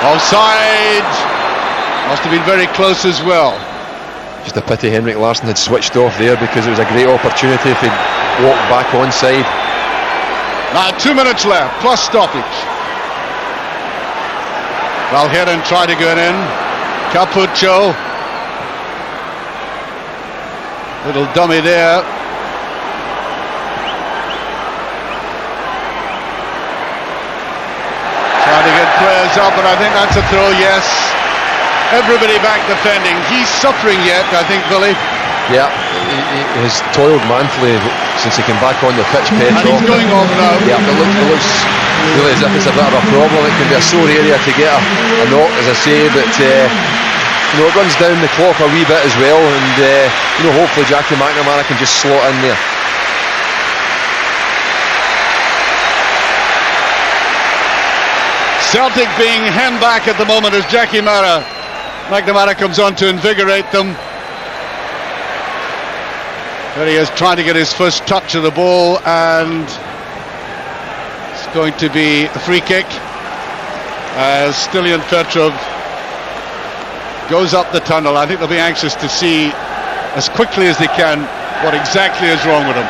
Offside. Must have been very close as well. Just a pity Henrik Larsson had switched off there, because it was a great opportunity if he'd walked back onside. Now 2 minutes left, plus stoppage. Valgaeren tried to get in. Capuccio. Little dummy there. Trying to get players up, and I think that's a throw, yes. Everybody back defending. He's suffering yet, I think, Billy. Yeah, he has toiled manfully since he came back on the pitch, Petrov. And he's going off now. Yeah, it looks really as if it's a bit of a problem. It can be a sore area to get a knock, as I say, but you know, it runs down the clock a wee bit as well, and you know, hopefully Jackie McNamara can just slot in there. Celtic being hemmed back at the moment as Jackie McNamara comes on to invigorate them. There he is, trying to get his first touch of the ball, and it's going to be a free kick as Stilian Petrov goes up the tunnel. I think they'll be anxious to see as quickly as they can what exactly is wrong with him.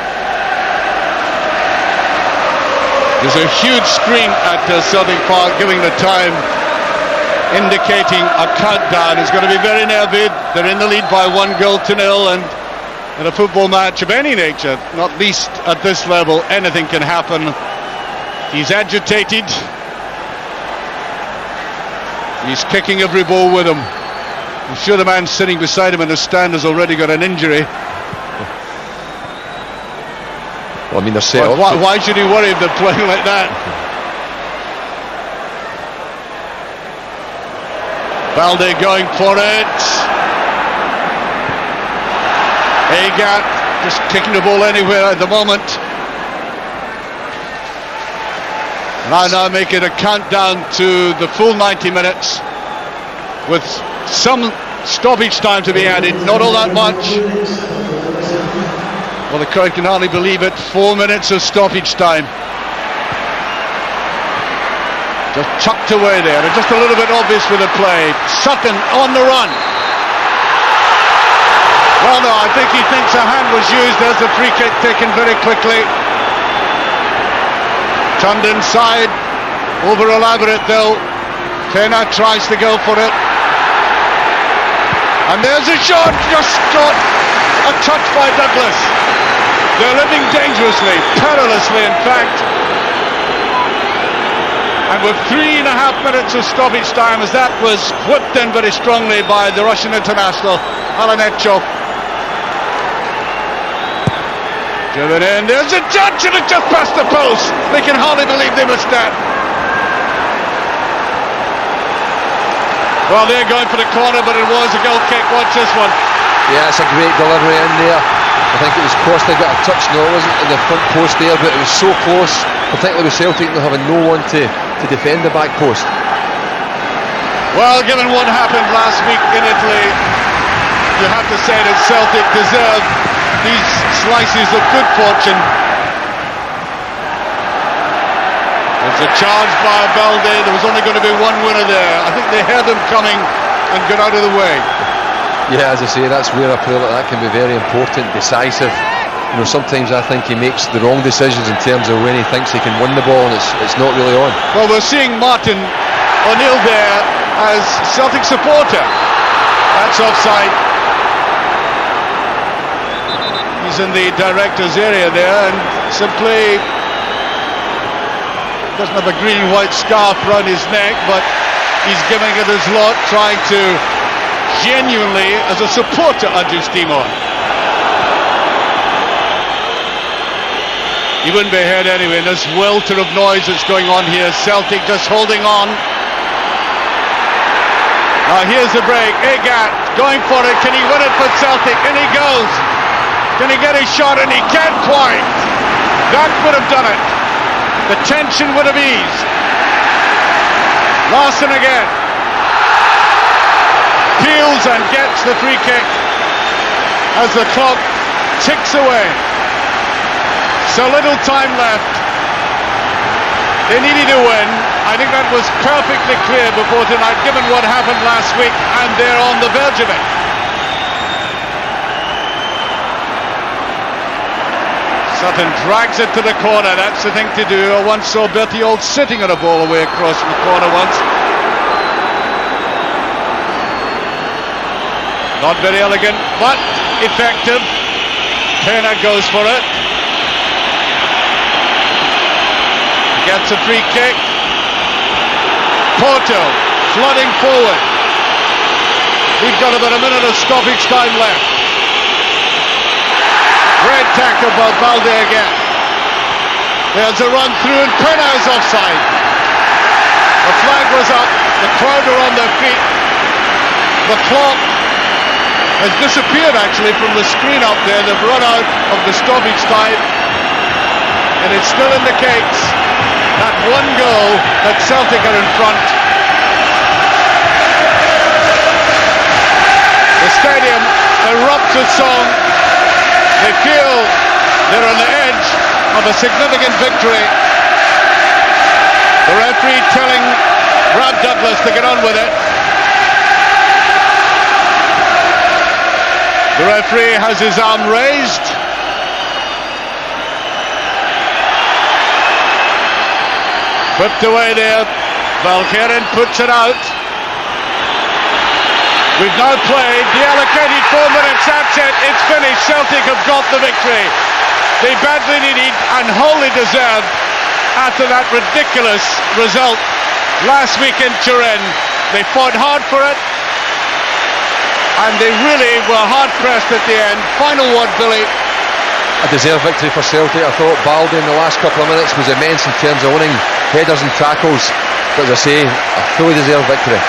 There's a huge screen at Celtic Park giving the time, indicating a countdown. It's going to be very nervy. They're in the lead by 1-0, and in a football match of any nature, not least at this level, anything can happen. He's agitated. He's kicking every ball with him. I'm sure the man sitting beside him in the stand has already got an injury. Well, I mean, they're set up. Why should he worry if they're playing like that? Balde going for it. Agathe just kicking the ball anywhere at the moment. Now making a countdown to the full 90 minutes with some stoppage time to be added, not all that much. Well, the crowd can hardly believe it. 4 minutes of stoppage time. Just chucked away there, and just a little bit obvious with the play. Sutton on the run. Well, no, I think he thinks a hand was used. There's the free kick taken very quickly. Turned inside, over elaborate though. Petta tries to go for it. And there's a shot, just got a touch by Douglas. They're living dangerously, perilously in fact. And with 3.5 minutes of stoppage time, as that was whipped in very strongly by the Russian international, Alanechov. Driven in, there's a touch and it just passed the post. They can hardly believe they missed that. Well, they're going for the corner, but it was a goal kick. Watch this one. Yeah, it's a great delivery in there. I think it was Costa got a touch, no, it wasn't in the front post there, but it was so close, particularly with Celtic having no one to defend the back post. Well, given what happened last week in Italy, you have to say that Celtic deserve these slices of good fortune. There's a charge by Balde. There was only going to be one winner there. I think they heard him coming and got out of the way. Yeah, as I say, that's where a player like that can be very important, decisive. You know, sometimes I think he makes the wrong decisions in terms of when he thinks he can win the ball and it's not really on. Well, we're seeing Martin O'Neill there as Celtic supporter. That's offside. He's in the director's area there and simply doesn't have a green and white scarf around his neck, but he's giving it his lot, trying to genuinely, as a supporter, urge his team on. He wouldn't be heard anyway in this welter of noise that's going on here. Celtic just holding on. Now here's the break. Agathe going for it. Can he win it for Celtic? And he goes. Can he get his shot? And he can't quite. That would have done it. The tension would have eased. Larsson again. Peels and gets the free kick as the clock ticks away. So little time left. They needed to win. I think that was perfectly clear before tonight, given what happened last week, and they're on the verge of it. Sutton drags it to the corner. That's the thing to do. I once saw Berthiaud sitting on a ball away across from the corner once. Not very elegant, but effective. Petta goes for it. Gets a free kick. Porto flooding forward. We've got about a minute of stoppage time left. Great tackle by Balde again. There's a run through and Petta is offside. The flag was up, the crowd are on their feet. The clock has disappeared actually from the screen up there. They've run out of the stoppage time and it's still in the cakes. That one goal that Celtic are in front. The stadium erupts with song. They feel they're on the edge of a significant victory. The referee telling Brad Douglas to get on with it. The referee has his arm raised. Whipped away there. Valgaeren puts it out. We've now played the allocated 4 minutes. That's it. It's finished. Celtic have got the victory. They badly needed and wholly deserved after that ridiculous result last week in Turin. They fought hard for it and they really were hard pressed at the end. Final word, Billy. A deserved victory for Celtic. I thought Balde in the last couple of minutes was immense in terms of winning headers and tackles, but as I say, a fully deserved victory.